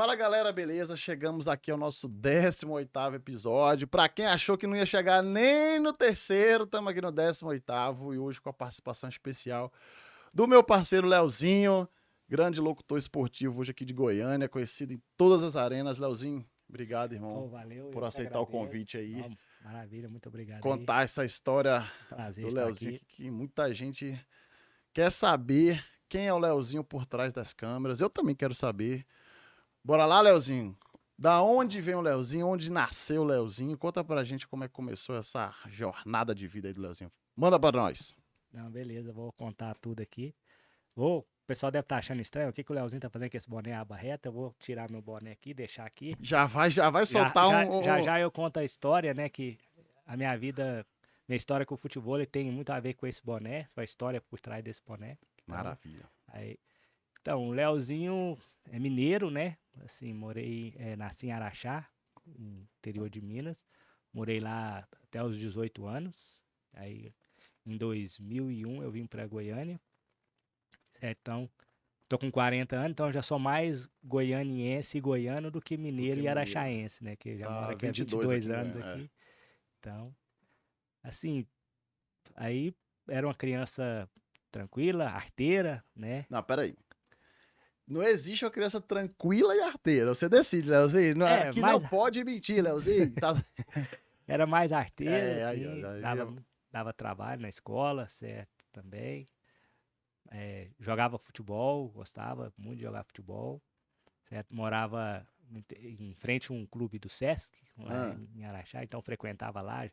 Fala galera, beleza? Chegamos aqui ao nosso 18º episódio. Pra quem achou que não ia chegar nem no terceiro, estamos aqui no 18º e hoje com a participação especial do meu parceiro Leozinho, grande locutor esportivo hoje aqui de Goiânia, conhecido em todas as arenas. Leozinho, obrigado, irmão, Valeu, por eu que aceitar o agradeço. convite aí, Não, maravilha, muito obrigado aí. contar essa história Prazer do estar Leozinho aqui. que muita gente quer saber quem é o Leozinho por trás das câmeras. Eu também quero saber. Bora lá, Leozinho. Da onde vem o Leozinho? Onde nasceu o Leozinho? Conta pra gente como é que começou essa jornada de vida aí do Leozinho. Manda pra nós. Não, beleza, vou contar tudo aqui. O pessoal deve estar achando estranho, o que o Leozinho tá fazendo com esse boné aba reta? Eu vou tirar meu boné aqui, deixar aqui. Já vai Já, soltar já, já, já eu conto a história, né, que a minha história com o futebol ele tem muito a ver com esse boné, a história por trás desse boné. Então, Maravilha. aí, então, o Leozinho é mineiro, né? Assim, nasci em Araxá, no interior de Minas. Morei lá até os 18 anos. Aí, em 2001, eu vim para Goiânia. Certo? Então, tô com 40 anos, então já sou mais goianiense e goiano do que Do mineiro que e mineiro, né? araxaense, né? Que já moro Tá aqui há 22 aqui 22 em anos Goiânia. É. aqui. Então, assim, aí era uma criança tranquila, arteira, né? Não, peraí. Não existe uma criança tranquila e arteira. Você decide, Leozinho. É, Aqui não mas pode mentir, Leozinho. Tá... era mais arteiro, É, aí, assim, ó. dava trabalho na escola, certo, também. Jogava futebol, gostava muito de jogar futebol, certo? Morava em frente a um clube do Sesc, lá Ah, em Araxá, então frequentava lá.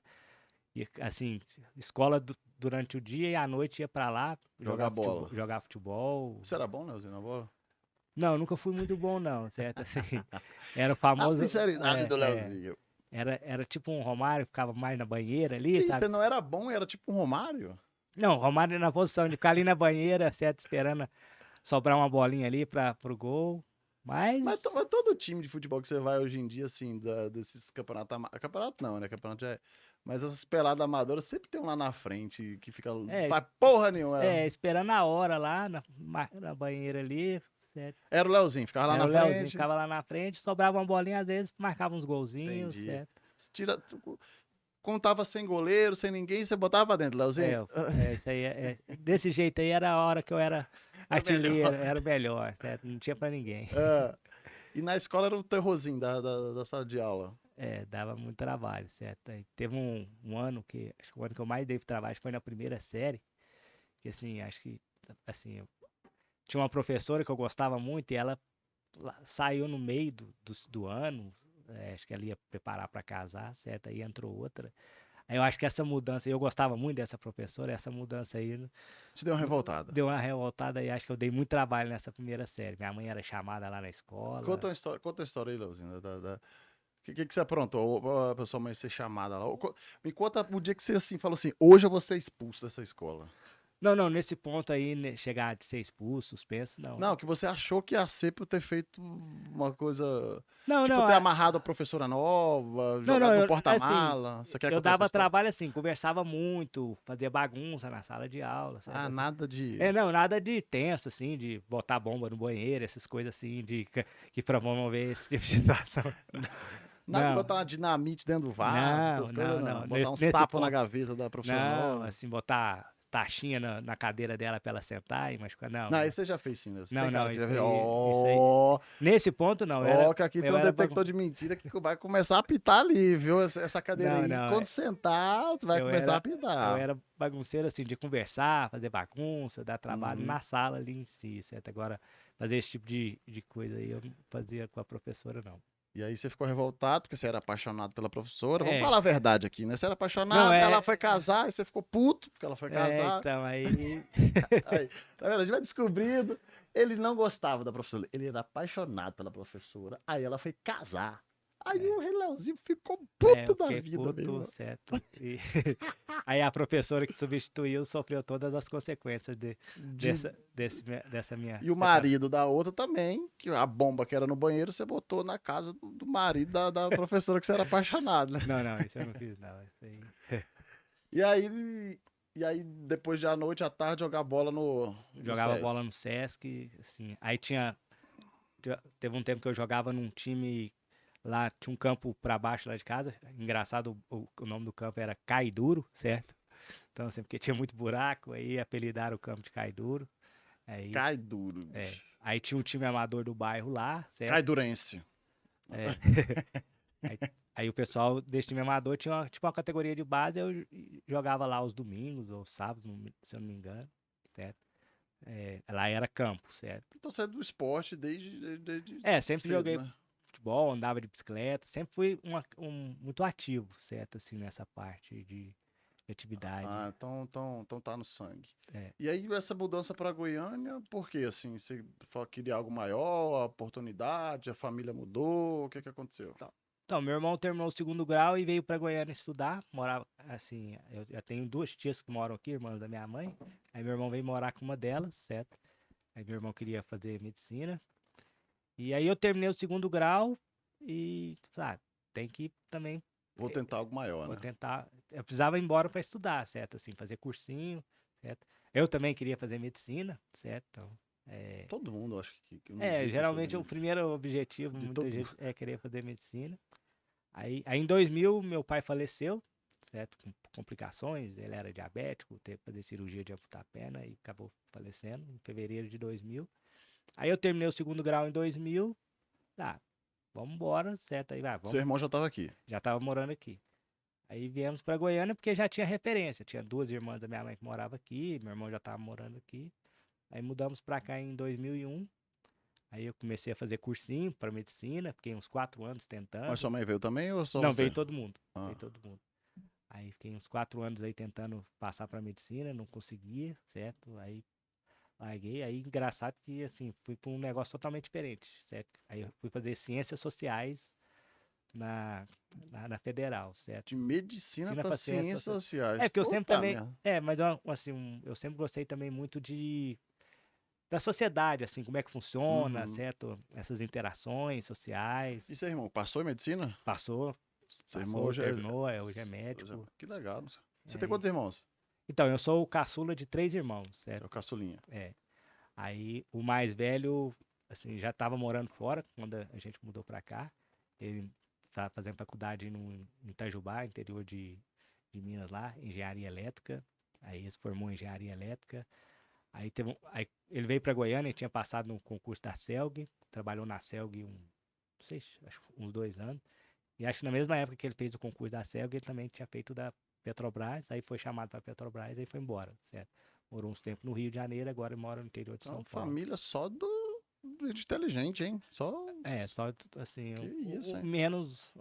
E, assim, escola durante o dia e à noite ia pra lá jogar bola. jogar futebol. Você era bom, Leozinho, na bola? Não, nunca fui muito bom, não, certo? Assim, era o A famoso. sinceridade É, do é, Leozinho. era tipo um Romário, ficava mais na banheira ali, Que isso? Você sabe? não era bom, era tipo um Romário? Não, Romário na posição de ficar ali na banheira, certo? Esperando sobrar uma bolinha ali pro gol. Mas Mas. todo time de futebol que você vai hoje em dia, assim, desses campeonatos. Campeonato não, né? Campeonato já é. Mas essas peladas amadoras sempre tem um lá na frente que fica. É, Faz porra nenhuma. esperando a hora lá na banheira ali, certo? Era o Leozinho, ficava lá Era na o Leozinho, frente. ficava lá na frente, sobrava uma bolinha, às vezes marcava uns golzinhos, Entendi. certo? Tira, quando tava sem goleiro, sem ninguém, você botava pra dentro, Leozinho. Isso aí, desse jeito aí era a hora que eu era É melhor. artilheiro, era o melhor, certo? Não tinha pra ninguém. É. E na escola era o terrorzinho da sala de aula. Dava muito trabalho, certo? Aí teve um ano que, acho que o ano que eu mais dei trabalho foi na primeira série, que assim, acho que, assim, eu tinha uma professora que eu gostava muito e ela saiu no meio do ano, acho que ela ia preparar para casar, certo? Aí entrou outra. Aí eu acho que essa mudança, eu gostava muito dessa professora, essa mudança aí Te deu uma revoltada. deu uma revoltada e acho que eu dei muito trabalho nessa primeira série. Minha mãe era chamada lá na escola. Conta uma história aí, Leozinho. Que você aprontou pra sua mãe ser chamada lá? Me conta o dia que você assim, falou assim: hoje eu vou ser expulso dessa escola. Não, não, nesse ponto aí, né, chegar de ser expulso, suspenso, não. Não, que você achou que ia ser por ter feito uma coisa. Não, Tipo, não, ter amarrado a professora nova, não, não, jogado no assim, porta-mala. Você quer eu contar essa dava história? trabalho assim, conversava muito, fazia bagunça na sala de aula, certo? Ah, Assim, nada de. não, nada de tenso, assim, de botar bomba no banheiro, essas coisas assim, que promover esse tipo de situação. Nada de Não, botar uma dinamite dentro do vaso, não, essas coisas não, não. não. Botar uns Nesse tapas na ponto, gaveta da professora não, nova. assim, botar taxinha na cadeira dela pra ela sentar e machucar, não, Não, não. isso você já fez sim, né? Você tem Não, cara não, que já isso fez. aí, isso aí. Ó, Nesse ponto, não, ó, que aqui tem eu um era detector de mentira que vai começar a apitar ali, viu? Essa cadeira não, aí, não, quando sentar, vai começar a eu apitar. era bagunceiro, assim, de conversar, fazer bagunça, dar trabalho Uhum. na sala ali em si, certo? Agora, fazer esse tipo de coisa aí eu não fazia com a professora, não. E aí você ficou revoltado porque você era apaixonado pela professora. Vamos É, falar a verdade aqui, né? Você era não, apaixonado, ela foi casar, e você ficou puto porque ela foi casar. então, aí, Aí, tá vendo? A gente vai descobrindo. Ele não gostava da professora, ele era apaixonado pela professora. Aí ela foi casar. Aí é, o Rei Leozinho ficou puto eu da fiquei vida, meu puto, irmão. certo? E aí a professora que substituiu sofreu todas as consequências De- dessa minha E o separação. marido da outra também, que a bomba que era no banheiro, você botou na casa do marido da professora que você era apaixonado, né? Não, não, isso eu não fiz, não. Isso aí. E aí, e aí depois de à noite, à tarde, jogar bola no Jogava bola SESC. no Sesc, assim. Aí tinha Teve um tempo que eu jogava num time lá, tinha um campo pra baixo lá de casa. Engraçado, o nome do campo era Cai Duro, certo? Então, assim, porque tinha muito buraco, aí apelidaram o campo de Cai Duro. Aí, Cai duro, bicho. aí tinha um time amador do bairro lá, Cai certo? durense. É. Aí, aí o pessoal desse time amador tinha tipo uma categoria de base, eu jogava lá os domingos ou sábados, se eu não me engano, certo? Lá era campo, certo? Então você é do esporte desde Sempre cedo, joguei né? futebol, andava de bicicleta, sempre fui muito ativo, certo? Assim, nessa parte de atividade. Então tá no sangue. É. E aí, essa mudança para Goiânia, por quê? Assim, você queria algo maior, a oportunidade, a família mudou, o que que aconteceu? Então, meu irmão terminou o segundo grau e veio para Goiânia estudar. Morava, assim, eu já tenho duas tias que moram aqui, irmãs da minha mãe. Aí meu irmão veio morar com uma delas, certo? Aí meu irmão queria fazer medicina. E aí eu terminei o segundo grau e, sabe, tem que também, Vou tentar algo maior, vou né? tentar. Eu precisava ir embora para estudar, certo? Assim, fazer cursinho, certo? Eu também queria fazer medicina, certo? Então, Todo mundo, acho que um dia quis fazer geralmente o medicina. primeiro objetivo, De muita todo mundo. gente é querer fazer medicina. Aí em 2000, meu pai faleceu, certo? Com complicações, ele era diabético, teve que fazer cirurgia de amputar a perna e acabou falecendo em fevereiro de 2000. Aí eu terminei o segundo grau em 2000, tá, vamos embora, certo? Aí vai, Seu vamos, irmão já estava aqui. já tava morando aqui. Aí viemos para Goiânia porque já tinha referência, tinha duas irmãs da minha mãe que moravam aqui, meu irmão já tava morando aqui. Aí mudamos para cá em 2001. Aí eu comecei a fazer cursinho para medicina, fiquei uns 4 anos Mas tentando. sua mãe veio também ou só Não, veio você? todo mundo, Ah, veio todo mundo. Aí fiquei uns 4 anos aí tentando passar para medicina, não conseguia, certo? Aí larguei. Aí engraçado que assim, fui para um negócio totalmente diferente, certo? Aí eu fui fazer ciências sociais na, na federal, certo? de medicina Ensina para para ciências ciências sociais. sociais. Porque eu sempre Puta também. merda. Mas assim, eu sempre gostei também muito da sociedade, assim, como é que funciona, Uhum. certo? Essas interações sociais. E seu irmão, passou em medicina? Passou, Seu irmão passou, hoje terminou, hoje é médico. Que legal. Você tem Aí, quantos irmãos? então, eu sou o caçula de 3 irmãos, Você é certo? o caçulinha. É. Aí o mais velho, assim, já estava morando fora quando a gente mudou para cá. Ele tá fazendo faculdade em Itajubá, interior de Minas lá, engenharia elétrica. Aí ele se formou em engenharia elétrica. Aí ele veio para Goiânia, tinha passado no concurso da Celg, trabalhou na Celg não sei, acho que uns 2 anos. E acho que na mesma época que ele fez o concurso da Celg, ele também tinha feito da Petrobras, aí foi chamado para Petrobras, aí foi embora, certo? Morou uns tempos no Rio de Janeiro, agora mora no interior de Então, São Paulo. família só de inteligente, hein? Só. Só assim, Que isso, o hein? menos,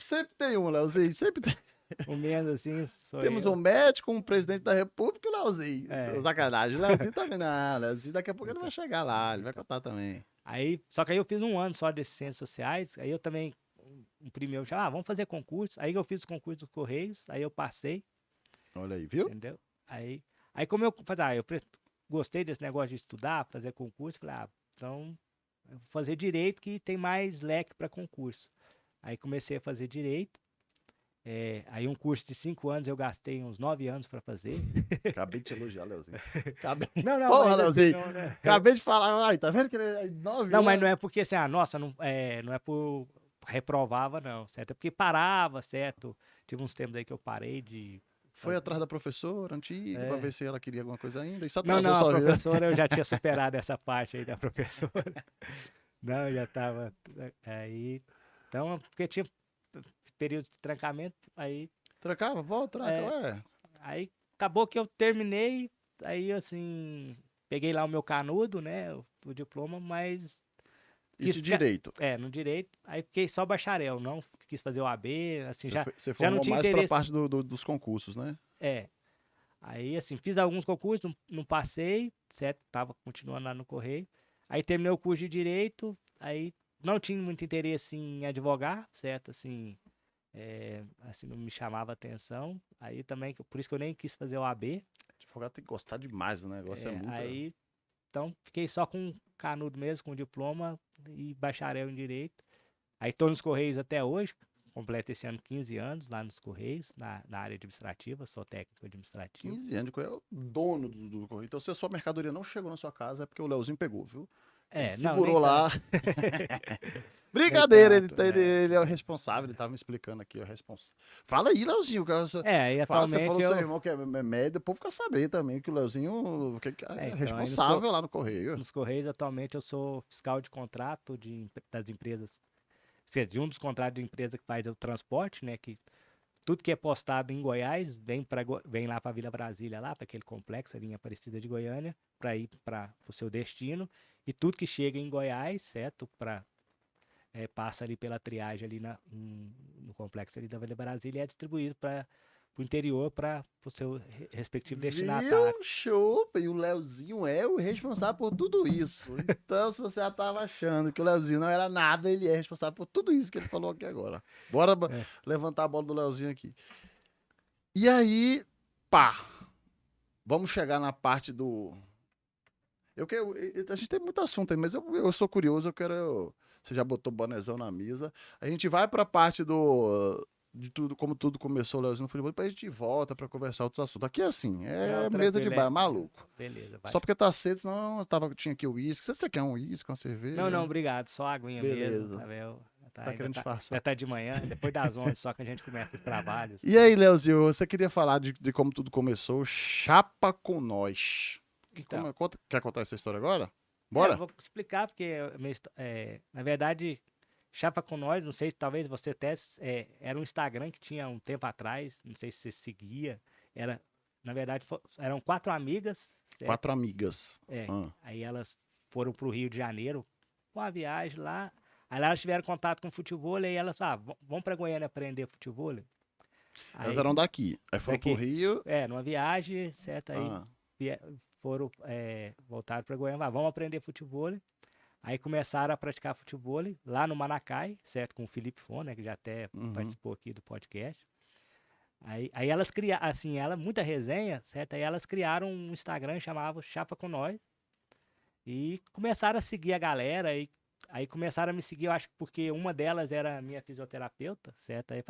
Sempre tem um, Leozinho. Sempre tem. o menos assim sou Temos um eu. médico, um presidente da república e o Leozinho. Então. Sacanagem. O Leozinho tá vendo. Ah, Leozinho daqui a pouco ele vai chegar lá, ele vai Então. contar também. Só que aí eu fiz um ano só de ciências sociais, aí eu também, um primo meu, vamos fazer concurso. Aí eu fiz o concurso dos Correios, aí eu passei, Olha aí, viu? entendeu? Aí como eu falei, gostei desse negócio de estudar, fazer concurso, falei, então eu vou fazer direito que tem mais leque para concurso. Aí comecei a fazer direito. Aí um curso de 5 anos eu gastei uns 9 anos para fazer. Acabei de te elogiar, Leozinho. Acabei... Não, Porra, mas assim, Leozinho. não, né? Acabei de falar. Ai, tá vendo que ele é 9 Não, mas não anos? é porque assim, nossa, não é por reprovava, não, certo? É porque parava, certo? Tive uns tempos aí que eu parei de Foi fazer. atrás da professora antiga pra É. ver se ela queria alguma coisa ainda. Isso Não, atrasou a sua vida. professora eu já tinha superado essa parte aí da professora. Não, já tava aí. Então, porque tinha período de trancamento, aí, Trancava, volta, tranca, é, ué. aí acabou que eu terminei, aí assim, peguei lá o meu canudo, né, o diploma, mas Isso de direito. no direito, aí fiquei só bacharel, não quis fazer o AB, assim, Você já não formou tinha mais pra interesse, parte dos concursos, né? é, aí assim, fiz alguns concursos, não passei, certo, tava continuando lá no Correio, aí terminei o curso de direito, aí não tinha muito interesse em advogar, certo, assim, não me chamava atenção, aí também, por isso que eu nem quis fazer o AB, Advogado tem que gostar demais do negócio, é muito. aí, então, fiquei só com canudo mesmo, com diploma e bacharel em direito. Aí estou nos Correios até hoje, completo esse ano 15 anos lá nos Correios, na área administrativa, sou técnico administrativo. 15 anos, é o dono do correio. Então, se a sua mercadoria não chegou na sua casa, é porque o Leozinho pegou, viu? Ele não, nem segurou lá. tanto. Brincadeira, tanto, ele é o responsável, ele tava me explicando aqui, o responsável. Fala aí, Leozinho, E fala, você falou atualmente do seu eu. irmão que é médio, o povo quer saber também que o Leozinho que é Então, aí nos, responsável lá no Correio. nos Correios, atualmente eu sou fiscal de contrato das empresas. Ou seja, de um dos contratos de empresa que faz o transporte, né? Que tudo que é postado em Goiás vem lá para Vila Brasília, lá para aquele complexo ali em Aparecida de Goiânia, para ir para o seu destino. E tudo que chega em Goiás, certo? Passa ali pela triagem ali no complexo ali da Vila Brasília e é distribuído para o interior para o seu respectivo destinatário. Viu? Show! E o Leozinho é o responsável por tudo isso. Então, se você já tava achando que o Leozinho não era nada, ele é responsável por tudo isso que ele falou aqui agora. Bora É. levantar a bola do Leozinho aqui. E aí, pá, vamos chegar na parte do. A gente tem muito assunto aí, mas eu sou curioso, eu quero. Você já botou o bonezão na mesa. A gente vai pra parte do. De tudo, como tudo começou, o Leozinho no futebol, depois a gente volta pra conversar outros assuntos. Aqui é assim, Não, é mesa de tranquilo, bar, maluco. beleza, vai. Só porque tá cedo, senão tinha aqui o uísque. Você quer um uísque, uma cerveja? Não, obrigado, só a aguinha mesmo, Beleza. tá vendo? Tá querendo disfarçar. Ainda tá de manhã, depois das 11 só que a gente começa os trabalhos. E aí, Leozinho, você queria falar de como tudo começou? Chapa com nós. Então, Quer contar essa história agora? eu Bora? vou explicar porque, na verdade, Chapa com Nós, não sei, talvez você até, era um Instagram que tinha um tempo atrás, não sei se você seguia, era, na verdade, eram 4 amigas, certo? 4 amigas. Aí elas foram pro Rio de Janeiro, com a viagem lá, aí lá elas tiveram contato com futebol, e elas, vamos pra Goiânia aprender futebol? Elas Aí, eram daqui. Aí foram pro daqui, Rio. numa viagem, certo? Aí Ah, foram, voltaram pra Goiânia, vamos aprender futebol. Aí começaram a praticar futebol lá no Manacai, certo? Com o Felipe Fon, né? Que já até uhum. participou aqui do podcast. Aí elas criaram, assim, muita resenha, certo? Aí elas criaram um Instagram chamado Chapa com Nós. E começaram a seguir a galera. Aí começaram a me seguir, eu acho que porque uma delas era minha fisioterapeuta, certo? Aí,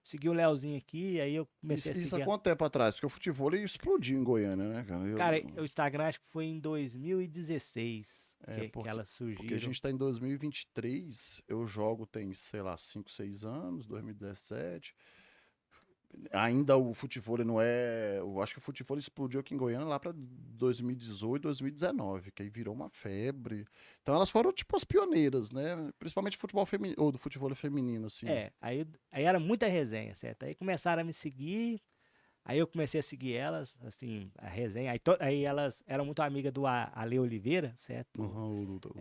segui o Leozinho aqui, aí eu comecei a Isso há seguir. quanto tempo atrás? Porque o futebol explodiu em Goiânia, né, cara? Cara, o Instagram acho que foi em 2016 É, que elas porque a surgiram. gente tá em 2023, eu jogo tem, sei lá, 5, 6 anos, 2017. Ainda o futebol não é. Eu acho que o futebol explodiu aqui em Goiânia lá para 2018, 2019, que aí virou uma febre. Então elas foram tipo as pioneiras, né? Principalmente futebol feminino, ou do futebol feminino, assim. Aí era muita resenha, certo? Aí começaram a me seguir, aí eu comecei a seguir elas, assim, a resenha. Aí elas eram muito amigas do Ale Oliveira, certo? Uhum, do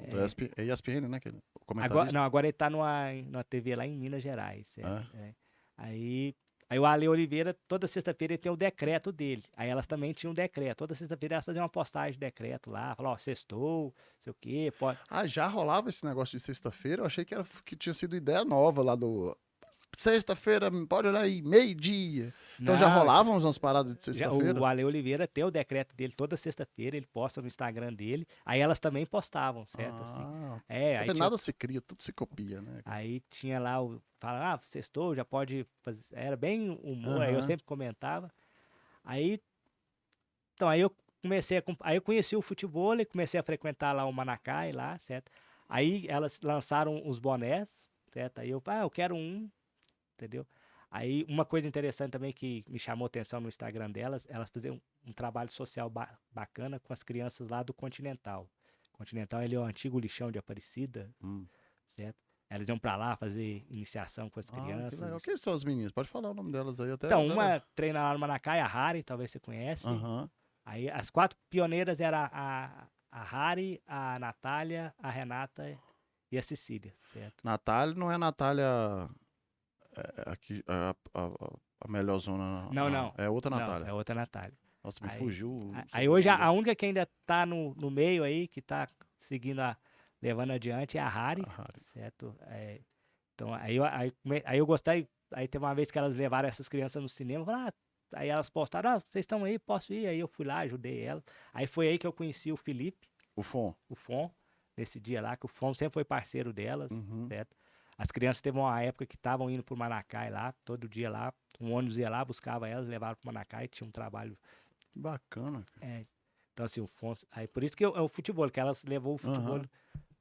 ESPN, né? O Agora, comentarista. não, agora ele tá numa TV lá em Minas Gerais, certo? É. Aí, aí o Ale Oliveira, toda sexta-feira ele tem o decreto dele. Aí elas também tinham um decreto. Toda sexta-feira elas faziam uma postagem de decreto lá, falavam, sextou, sei o quê, pode. Ah, já rolava esse negócio de sexta-feira? Eu achei que tinha sido ideia nova lá do. Sexta-feira, pode olhar aí, meio-dia. Então já Não, rolavam umas paradas de o sexta-feira? Ale Oliveira tem o decreto dele toda sexta-feira, ele posta no Instagram dele. Aí elas também postavam, certo? Assim. Ah, tá Aí vendo? tinha, Nada se cria, tudo se copia, né? aí tinha lá fala, sextou, já pode fazer. Era bem humor, aí eu Aham. sempre comentava. Aí, então, aí eu conheci o futebol e comecei a frequentar lá o Manacai lá, certo? Aí elas lançaram os bonés, certo? Aí eu quero um, entendeu? Aí uma coisa interessante também que me chamou atenção no Instagram delas, elas faziam um trabalho social bacana com as crianças lá do Continental. Continental, ele é o antigo lixão de Aparecida, Hum. certo? Elas iam pra lá fazer iniciação com as Ah, que legal. crianças. Quem são as meninas? Pode falar o nome delas aí Então, até. uma treina lá no Manacai, a Hari, talvez você conhece. Aham. Aí as 4 pioneiras eram a Hari, a Natália, a Renata e a Cecília, certo? Natália não é a Natália aqui, a melhor zona. Não, não. É outra Não, Natália. é outra Natália. Nossa, me Aí, fugiu o aí hoje sobrenome a dela. única que ainda tá no meio aí, que tá seguindo levando adiante é a Hari, A Hari. certo? Então aí eu gostei, aí teve uma vez que elas levaram essas crianças no cinema, falaram, aí elas postaram, vocês estão aí, posso ir? Aí eu fui lá, ajudei elas. Aí foi aí que eu conheci o Felipe, O Fon. o Fon, nesse dia lá, que o Fon sempre foi parceiro delas, Uhum. certo? As crianças teve uma época que estavam indo pro Manacai lá, todo dia lá, um ônibus ia lá, buscava elas, levava pro Manacai, tinha um trabalho. Que bacana, cara. É, Então, assim, o Fonso, aí por isso que é o futebol, que elas levou o futebol Aham.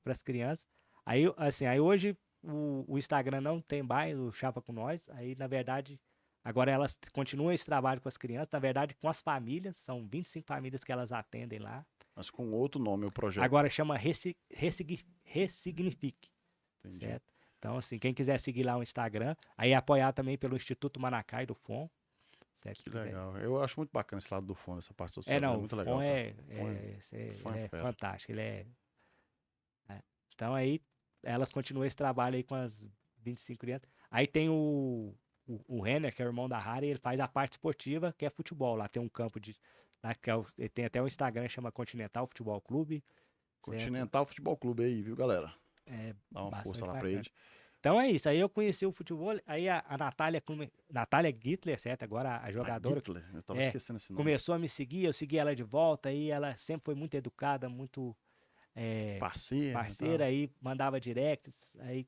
para as crianças. Aí, assim, aí hoje o Instagram não tem mais o Chapa com Nós, aí, na verdade, agora elas continuam esse trabalho com as crianças, na verdade, com as famílias, são 25 famílias que elas atendem lá. Mas com outro nome o projeto. Agora chama Ressignifique, Entendi. certo? Então, assim, quem quiser seguir lá o Instagram, aí apoiar também pelo Instituto Manacai do FON, certo? Que Se quiser. legal. Eu acho muito bacana esse lado do fundo, essa parte social. É Não, o muito FON legal, cara. Fã ele é é fera. fantástico, é. Então aí elas continuam esse trabalho aí com as 25 crianças. Aí tem o Renner, que é o irmão da Harry, ele faz a parte esportiva, que é futebol. Lá tem um campo de. Lá que ele tem até um Instagram, chama Continental Futebol Clube, certo? Continental Futebol Clube aí, viu, galera? É Dá uma força bastante lá pra bacana. ele. Então é isso, aí eu conheci o futebol, aí a Natália, Natália Gittler, certo? Agora a A jogadora, Hitler, eu tava é, esquecendo esse nome. começou a me seguir, eu segui ela de volta, aí ela sempre foi muito educada, muito Parceiro e parceira, tal. aí mandava directs, aí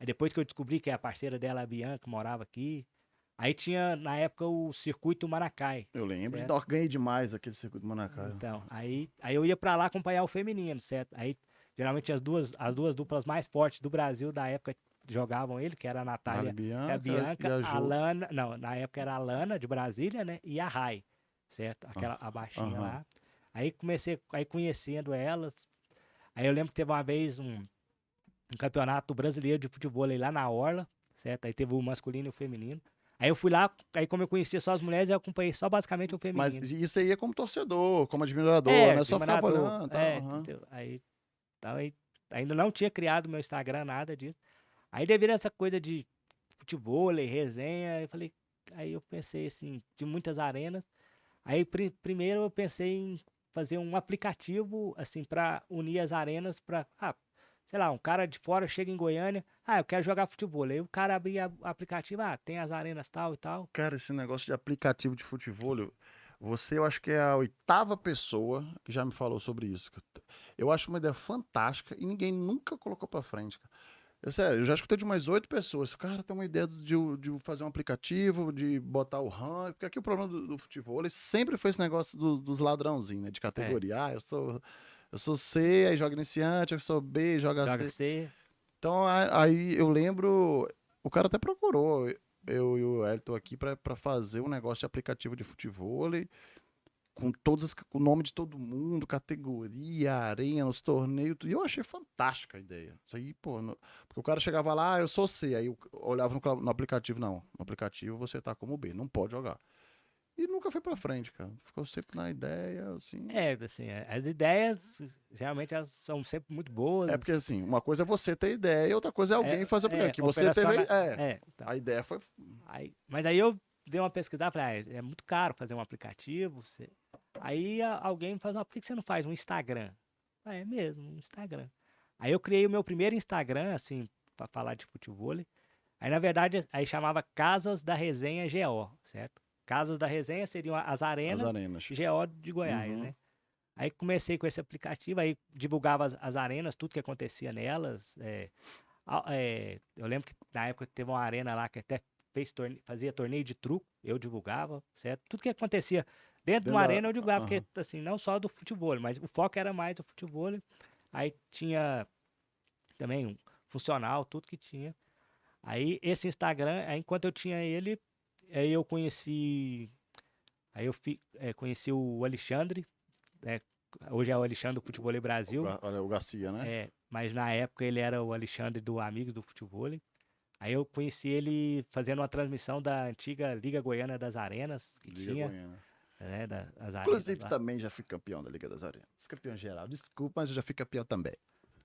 depois que eu descobri que a parceira dela, a Bianca, morava aqui, aí tinha na época o Circuito Maracai, Eu lembro. certo? Nossa, ganhei demais aquele circuito Manacaia. Então, aí eu ia pra lá acompanhar o feminino, certo? Aí geralmente as duas duplas mais fortes do Brasil da época jogavam ele, que era a Natália Natália e a Bianca e Bianca, a a Ju. Lana, não, na época era a Lana de Brasília, né? E a Rai, certo? Aquela a baixinha Aham. lá. Aí conhecendo elas. Aí eu lembro que teve uma vez um campeonato brasileiro de futebol aí lá na Orla, certo? Aí teve o masculino e o feminino. Aí eu fui lá, aí como eu conhecia só as mulheres, eu acompanhei só basicamente o Mas feminino. isso aí é como torcedor, como admirador, não é só ficar Admirador, apoiando e tal. Aham. Aí ainda não tinha criado meu Instagram, nada disso. Aí devido a essa coisa de futebol, resenha, aí eu pensei assim, de muitas arenas. Aí primeiro eu pensei em fazer um aplicativo assim para unir as arenas para, sei lá, um cara de fora chega em Goiânia, eu quero jogar futebol. Aí o cara abria o aplicativo, tem as arenas tal e tal. Cara, esse negócio de aplicativo de futebol, você eu acho que é a oitava pessoa que já me falou sobre isso. Eu acho uma ideia fantástica e ninguém nunca colocou pra frente, cara. Sério, eu já escutei de umas 8 pessoas. Cara, tem uma ideia de fazer um aplicativo, de botar o ranking. Porque aqui o problema do futebol ele sempre foi esse negócio dos ladrãozinhos, né? De É, categoria. Eu sou C, aí joga iniciante, eu sou B, joga joga C. C. Então, aí eu lembro, o cara até procurou eu e o Elton aqui pra fazer um negócio de aplicativo de futevôlei, com o nome de todo mundo, categoria, arena, os torneios, tudo. E eu achei fantástica a ideia. Isso aí, pô, porque o cara chegava lá, eu sou C, aí eu olhava no aplicativo, não, no aplicativo você tá como B, não pode jogar. E nunca foi pra frente, cara. Ficou sempre na ideia, assim. Assim, as ideias realmente elas são sempre muito É porque boas. assim, uma coisa é você ter ideia e outra coisa é alguém fazer o aplicativo. Que você teve, Então. a ideia foi. Mas aí eu dei uma pesquisada, falei, é muito caro fazer um aplicativo. Aí alguém me falou, por que você não faz um Instagram? É mesmo, um Instagram. Aí eu criei o meu primeiro Instagram, assim, pra falar de futebol. Aí, na verdade, aí chamava Casas da Resenha GO, certo? Casas da Resenha seriam as As arenas arenas. GO de Goiás, Uhum. né? Aí comecei com esse aplicativo, aí divulgava as arenas, tudo que acontecia nelas. Eu lembro que na época teve uma arena lá que até fazia torneio de truco, eu divulgava, certo? Tudo que acontecia dentro de uma Dentro arena eu divulgava, porque aham. assim, não só do futebol, mas o foco era mais do futebol. Aí tinha também um funcional, tudo que tinha. Aí esse Instagram, aí enquanto eu tinha ele, aí eu conheci, conheci o Alexandre, né? Hoje é o Alexandre do Futebol Brasil, O Garcia, né? mas na época ele era o Alexandre do Amigos do Futebol. Aí eu conheci ele fazendo uma transmissão da antiga Liga Goiana das Arenas, que Liga tinha, Goiânia. né, das arenas Inclusive, lá. também já fui campeão da Liga das Arenas. Campeão geral. Desculpa, mas eu já fui campeão também.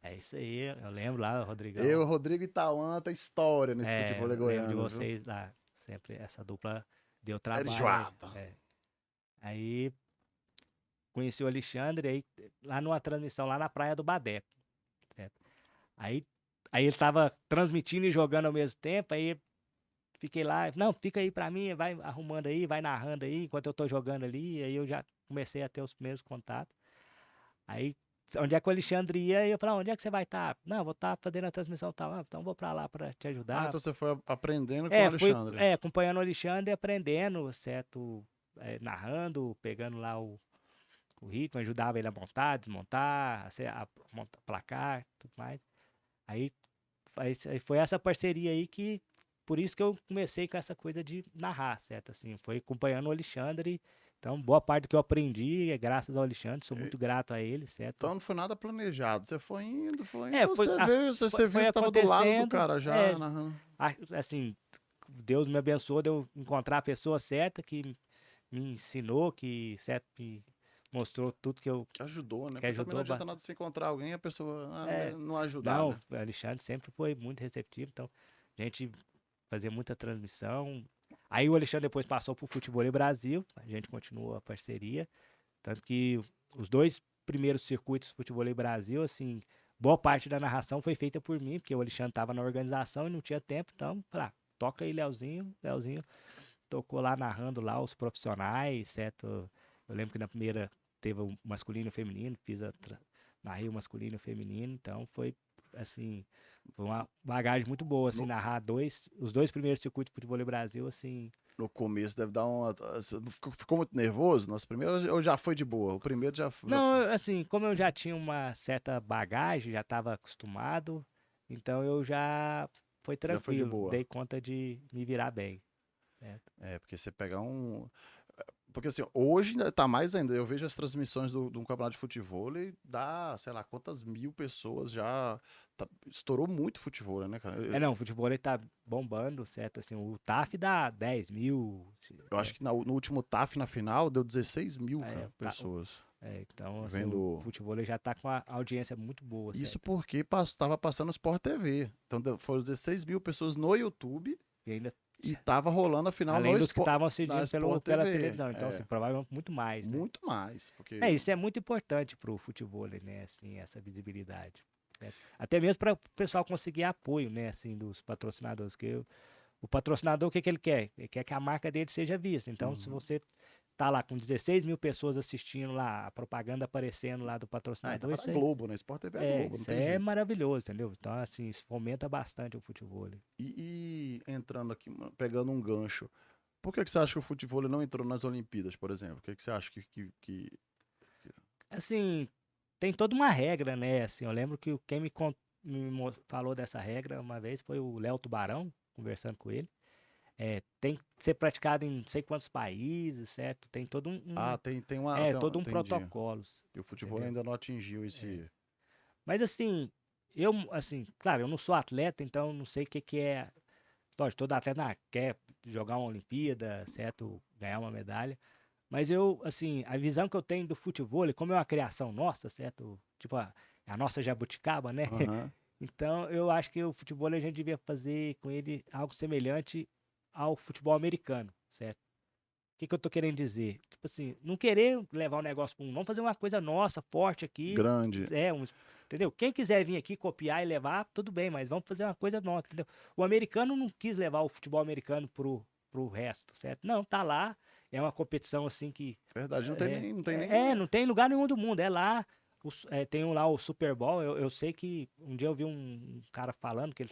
É isso aí, eu lembro lá, o Eu, Rodrigão. Rodrigo e Tauan, tem história nesse futebol Eu lembro de goiano, viu? vocês lá, sempre essa dupla deu Era trabalho aí. enjoado. Aí conheci o Alexandre aí lá numa transmissão lá na Praia do Badeco, certo? Aí, aí ele tava transmitindo e jogando ao mesmo tempo, aí fiquei lá, não, fica aí pra mim, vai arrumando aí, vai narrando aí, enquanto eu tô jogando ali, aí eu já comecei a ter os primeiros contatos. Aí, onde é que o Alexandre ia, e eu falei, onde é que você vai estar? Não, vou estar fazendo a transmissão, tá? Então vou pra lá pra te ajudar. Então você foi aprendendo com o Fui Alexandre. acompanhando o Alexandre e aprendendo, certo? Narrando, pegando lá o ritmo, ajudava ele a montar, desmontar, a montar placar, tudo mais. Aí, aí foi essa parceria aí que, por isso que eu comecei com essa coisa de narrar, certo? Assim, foi acompanhando o Alexandre. Então, boa parte do que eu aprendi é graças ao Alexandre, sou muito grato a ele, certo? Então não foi nada planejado. Você foi indo, É, você veio, você viu, foi você estava do lado do acontecendo, cara já, narrando. assim, Deus me abençoou de eu encontrar a pessoa certa que me ensinou, que certo, me mostrou tudo que eu Que ajudou, né? que Porque também não ajudou adianta bastante. nada você encontrar alguém e a pessoa É, não ajudar, não, né? o Alexandre sempre foi muito receptivo, então a gente fazia muita transmissão. Aí o Alexandre depois passou pro Futebol Brasil, a gente continuou a parceria, tanto que os 2 primeiros circuitos do Futebol Brasil, assim, boa parte da narração foi feita por mim, porque o Alexandre estava na organização e não tinha tempo, então, toca aí, Leozinho. Leozinho tocou lá narrando lá os profissionais, certo? Eu lembro que na primeira teve o masculino e o feminino, narrei o masculino e o feminino, então foi assim, foi uma bagagem muito boa, assim, No, narrar os 2 primeiros circuitos de futebol no Brasil, assim. no começo deve dar uma. Você ficou muito nervoso? Nosso primeiro ou já foi de boa? O primeiro já Não, assim, como eu já tinha uma certa bagagem, já estava acostumado, então eu já foi já foi de tranquilo, boa. dei conta de me virar bem, certo? É, porque você pegar um. Porque assim, hoje ainda tá mais ainda. Eu vejo as transmissões de um campeonato de futebol e dá, sei lá, quantas mil pessoas já. Estourou muito futebol, né, cara? Não, o futebol ele tá bombando, certo? Assim, o TAF dá 10 mil. Eu acho que no último TAF na final deu 16 mil, É, cara, pessoas. então, assim, o Vendo. futebol ele já tá com a audiência muito boa, Isso certo? porque estava passando no Sport TV. Então foram 16 mil pessoas no YouTube E ainda, e tava rolando a final além dos que estavam na assistindo Sport pela TV. televisão. Então, assim, provavelmente muito mais, né? Muito mais. Porque. Isso é muito importante pro futebol, né? Assim, essa visibilidade. Certo? Até mesmo para o pessoal conseguir apoio, né? Assim, dos patrocinadores. Que o patrocinador, o que ele quer? Ele quer que a marca dele seja vista. Então, se Uhum. você tá lá com 16 mil pessoas assistindo lá, a propaganda aparecendo lá do Ah, patrocinador, então para isso aí Globo, né? Sport TV é Globo, não isso tem é jeito. maravilhoso, entendeu? Então, assim, isso fomenta bastante o futebol. E entrando aqui, pegando um gancho, por que você acha que o futebol não entrou nas Olimpíadas, por exemplo? O que você acha que- Assim, tem toda uma regra, né? Assim, eu lembro que quem falou dessa regra uma vez foi o Léo Tubarão, conversando com ele. Tem que ser praticado em não sei quantos países, certo? Tem todo Ah, tem uma. todo um Entendi. protocolo, E o futebol entendeu? ainda não atingiu esse. Mas assim, assim, claro, eu não sou atleta, então não sei o que que é. Lógico, todo atleta quer jogar uma Olimpíada, certo? Ganhar uma medalha. Mas eu, assim, a visão que eu tenho do futebol, como é uma criação nossa, certo? Tipo, a nossa jabuticaba, né? Aham. Então, eu acho que o futebol a gente devia fazer com ele algo semelhante ao futebol americano, certo? O que que eu tô querendo dizer? Tipo assim, não querer levar o negócio para vamos fazer uma coisa nossa, forte aqui, Grande. entendeu? Quem quiser vir aqui copiar e levar, tudo bem, mas vamos fazer uma coisa nossa, entendeu? O americano não quis levar o futebol americano pro resto, certo? Não, tá lá, é uma competição assim que Verdade, não tem é, nem. Não tem nem. não tem lugar nenhum do mundo, é lá. Tem lá o Super Bowl. Eu sei que um dia eu vi um cara falando que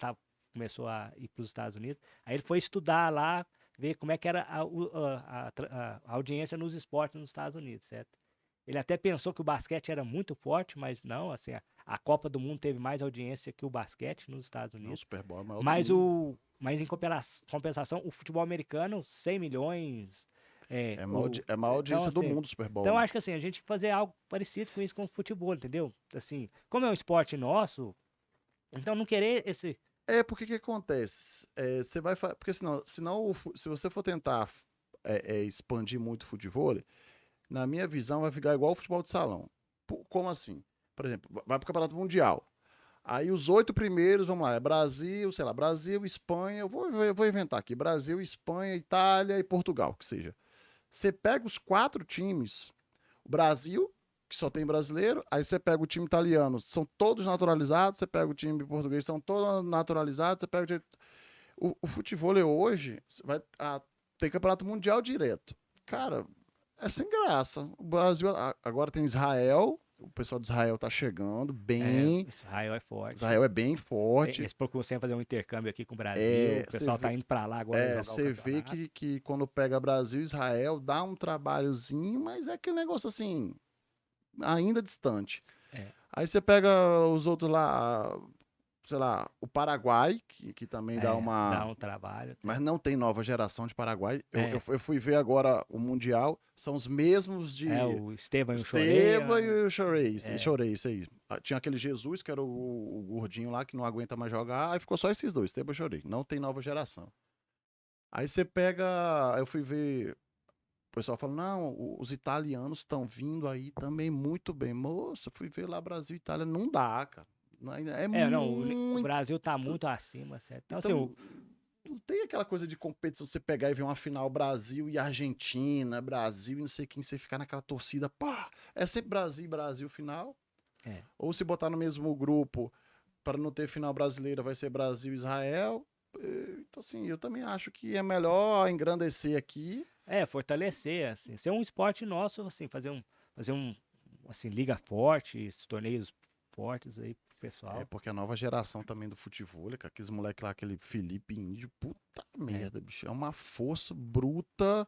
começou a ir para os Estados Unidos. Aí ele foi estudar lá, ver como é que era a audiência nos esportes nos Estados Unidos, certo? Ele até pensou que o basquete era muito forte, mas não, assim, a Copa do Mundo teve mais audiência que o basquete nos Estados Não, o Unidos. Super Bowl é o maior do mundo. Mas em compensação, o futebol americano, 100 milhões. É a maior Então, audiência do assim, mundo, o Super Bowl, então né? acho que assim, a gente tem que fazer algo parecido com isso com o futebol, entendeu? Assim, como é um esporte nosso, então não querer esse. É porque o que acontece? Você vai porque senão se você for tentar expandir muito o futebol, na minha visão vai ficar igual o futebol de salão. Como assim? Por exemplo, vai pro Campeonato Mundial. Aí os 8 primeiros, vamos lá, é Brasil, sei lá, Brasil, Espanha, eu vou inventar aqui, Brasil, Espanha, Itália e Portugal, que seja. Você pega os 4 times, o Brasil, que só tem brasileiro, aí você pega o time italiano, são todos naturalizados, você pega o time português, são todos naturalizados, você pega o time. O futebol hoje tem campeonato mundial direto. Cara, é sem graça. O Brasil agora tem Israel, o pessoal de Israel tá chegando bem. Israel é forte. Israel é bem forte. Eles procuram sempre fazer um intercâmbio aqui com o Brasil. É, O pessoal tá indo pra lá agora jogar o você vê campeonato. que quando pega Brasil e Israel dá um trabalhozinho, mas é aquele negócio assim. ainda distante. É. Aí você pega os outros lá, sei lá, o Paraguai, que também dá Dá uma. um trabalho. Mas não tem nova geração de Paraguai. É, Eu fui ver agora o Mundial, são os mesmos de o Esteban e o Esteva Choreia. e o Chorei. É, Chorei, isso aí. Ah, tinha aquele Jesus, que era o gordinho lá, que não aguenta mais jogar. Aí ficou só esses dois, Esteva e Chorei. Não tem nova geração. Aí você pega. Eu fui ver. O pessoal falou, não, os italianos estão vindo aí também muito bem. Moça, fui ver lá Brasil e Itália, não dá, cara. É não, o muito. Brasil tá muito acima, certo? Então, assim, Então, não tem aquela coisa de competição, você pegar e ver uma final Brasil e Argentina, Brasil e não sei quem, você ficar naquela torcida, pá, é sempre Brasil e Brasil final. é, Ou se botar no mesmo grupo, para não ter final brasileira, vai ser Brasil e Israel. Então, assim, eu também acho que é melhor engrandecer aqui. fortalecer, assim, ser um esporte nosso, assim, fazer um, assim, liga forte, esses torneios fortes aí pro É pessoal. porque a nova geração também do futebol, cara, aqueles moleques lá, aquele Felipe Índio, puta É, merda, bicho. É uma força bruta.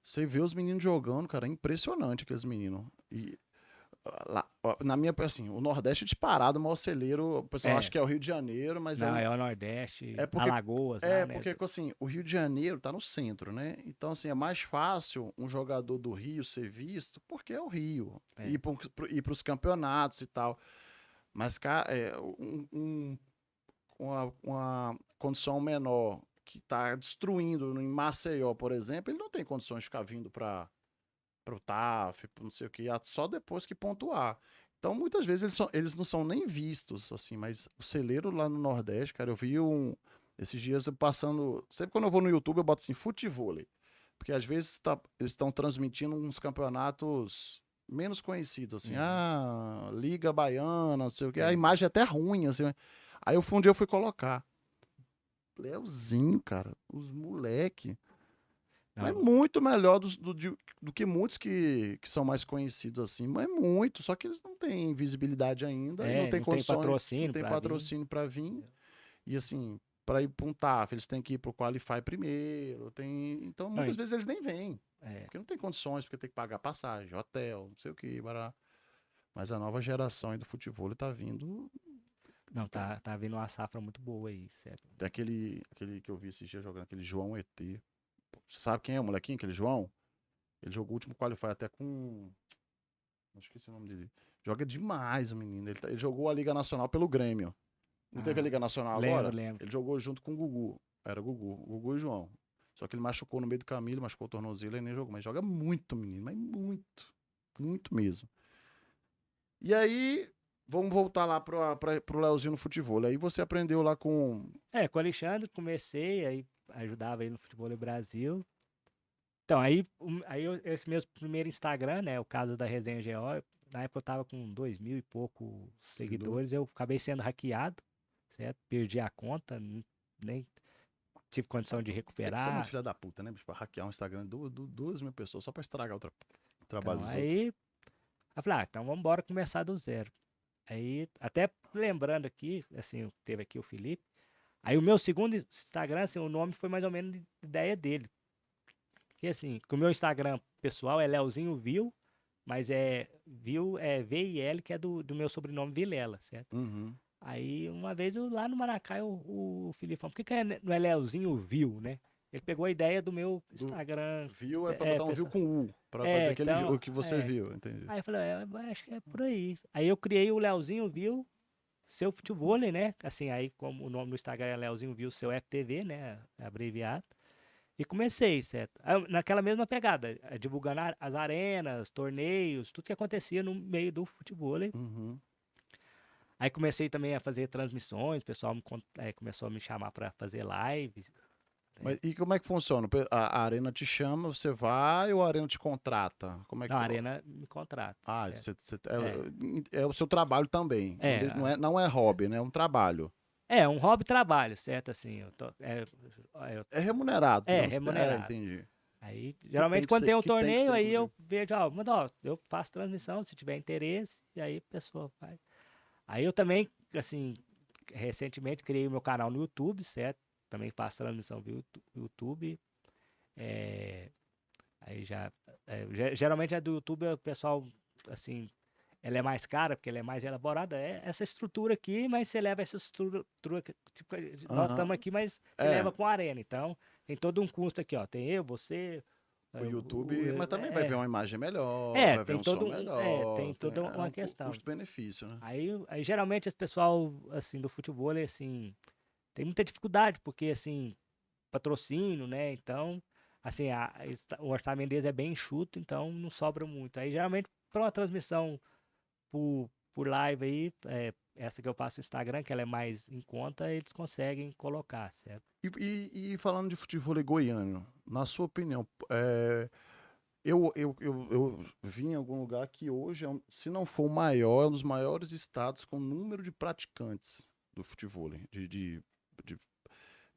Você vê os meninos jogando, cara, é impressionante aqueles meninos. E lá, na minha, assim, o Nordeste é disparado, o maior celeiro, o pessoal acha é, que é o Rio de Janeiro, mas não, é o Nordeste, é porque, Alagoas lá, é né? porque, assim, o Rio de Janeiro tá no centro, né? Então, assim, é mais fácil um jogador do Rio ser visto porque é o Rio. É, Ir pros campeonatos e tal. Mas, cara, uma condição menor que está destruindo em Maceió, por exemplo, ele não tem condições de ficar vindo para o TAF, não sei o que, só depois que pontuar. Então, muitas vezes eles não são nem vistos, assim, mas o celeiro lá no Nordeste, cara, eu vi esses dias eu passando. Sempre quando eu vou no YouTube, eu boto assim, futevôlei. Porque às vezes eles estão transmitindo uns campeonatos menos conhecidos, assim, uhum, Liga Baiana, não sei o que. A é, imagem é até ruim, assim. Aí um dia eu fui colocar. Leozinho, cara, os moleque. Mas não, muito melhor do que muitos que são mais conhecidos assim. Mas muito. Só que eles não têm visibilidade ainda e não têm não tem condições, não patrocínio tem pra vir. patrocínio para vir. E assim, para ir para um TAF, eles têm que ir para o Qualify primeiro. Então, Não, muitas vezes eles nem vêm. é, Porque não tem condições, porque tem que pagar passagem, hotel, não sei o que, bará. Mas a nova geração aí do futebol tá vindo. não, tá vindo uma safra muito boa aí, certo? Tem aquele que eu vi esses dias jogando, aquele João ET. Você sabe quem é o molequinho, aquele João? Ele jogou o último Qualify até com. Não esqueci o nome dele. Joga demais o menino. Ele jogou a Liga Nacional pelo Grêmio. Não teve a Ah, Liga Nacional lembro, agora? lembro. Ele jogou junto com o Gugu. Era Gugu e João. Só que ele machucou no meio do caminho, machucou o tornozelo e nem jogou. Mas joga muito, menino. Mas muito. Muito mesmo. E aí, vamos voltar lá pro Leozinho no futebol. Aí você aprendeu lá com. Com o Alexandre comecei, aí ajudava ele no Futebol do Brasil. Então, esse meu primeiro Instagram, né, o caso da Resenha GO, na época eu tava com 2.000 e pouco Seguidor. seguidores, eu acabei sendo hackeado, certo? Perdi a conta, nem tive condição de Tem que ser muito recuperar. filha da puta, né, bicho? Pra hackear um Instagram de 2.000 pessoas só pra estragar o trabalho Então, dos outros. aí eu falei, então vamos embora começar do zero. Aí, até lembrando aqui, assim, teve aqui o Felipe. Aí o meu segundo Instagram, assim, o nome foi mais ou menos ideia dele. Que assim, que o meu Instagram pessoal é Leozinho Vil, mas Vil é VIL, que é do meu sobrenome Vilela, certo? Uhum. Aí uma vez lá no Maracai o Felipe falou, por que não é Leozinho Vil, né? Ele pegou a ideia do meu Do Instagram, view é pra botar um view pessoal. com U, pra fazer Então, o que você viu, entendi. Aí eu falei, eu acho que é por aí. Aí eu criei o Leozinho Vil, seu futevôlei, né? Assim, aí como o nome do Instagram é Leozinho Vil, seu FTV, né? Abreviado. E comecei, certo? Naquela mesma pegada, divulgando as arenas, torneios, tudo que acontecia no meio do futevôlei. Uhum. Aí comecei também a fazer transmissões, o pessoal começou a me chamar para fazer lives, Mas né? e como é que funciona? A arena te chama, você vai ou a arena te contrata? Como é Não, que. a arena me contrata, Ah, certo? É, é o seu trabalho também. Não, é, não é hobby, né? É um trabalho. um hobby-trabalho, certo? Assim, eu- É remunerado, é digamos. É, remunerado. entendi. Aí, Que tem geralmente, que quando ser, tem um que tem que torneio, ser, aí eu inclusive. vejo, mas ó, eu faço transmissão, se tiver interesse, e aí a pessoa faz. Aí eu também, assim, recentemente criei o meu canal no YouTube, certo? Também faço transmissão via YouTube. É, aí geralmente é do YouTube, o pessoal assim, ela é mais cara, porque ela é mais elaborada, é essa estrutura aqui, mas você leva essa estrutura, tipo, nós Aham. estamos aqui, mas você É, leva com a arena, então tem todo um custo aqui, ó, tem eu, você, o YouTube, mas também vai ver é, uma imagem melhor, vai ver tem um som todo tem melhor, toda é uma um questão. custo-benefício, né? Aí geralmente esse pessoal, assim, do futebol, assim, tem muita dificuldade, porque, assim, patrocínio, né? Então, assim, o orçamento deles é bem enxuto, então não sobra muito. Aí, geralmente, para uma transmissão por live aí, essa que eu passo no Instagram, que ela é mais em conta, eles conseguem colocar, certo? E falando de futebol goiano, na sua opinião, eu vi em algum lugar que hoje, se não for o maior, é um dos maiores estados com número de praticantes do futebol, de,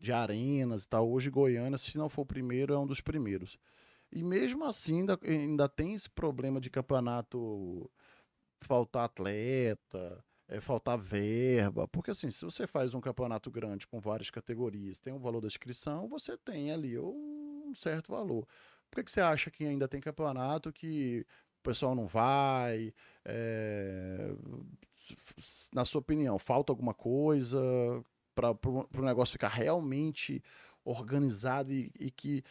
de arenas e tal. Hoje, Goiânia, se não for o primeiro, é um dos primeiros. E mesmo assim, ainda tem esse problema de campeonato faltar atleta, faltar verba. Porque assim, se você faz um campeonato grande com várias categorias, tem o valor da inscrição, você tem ali um certo valor. Por que você acha que ainda tem campeonato que o pessoal não vai? É, Na sua opinião, falta alguma coisa para o negócio ficar realmente organizado e que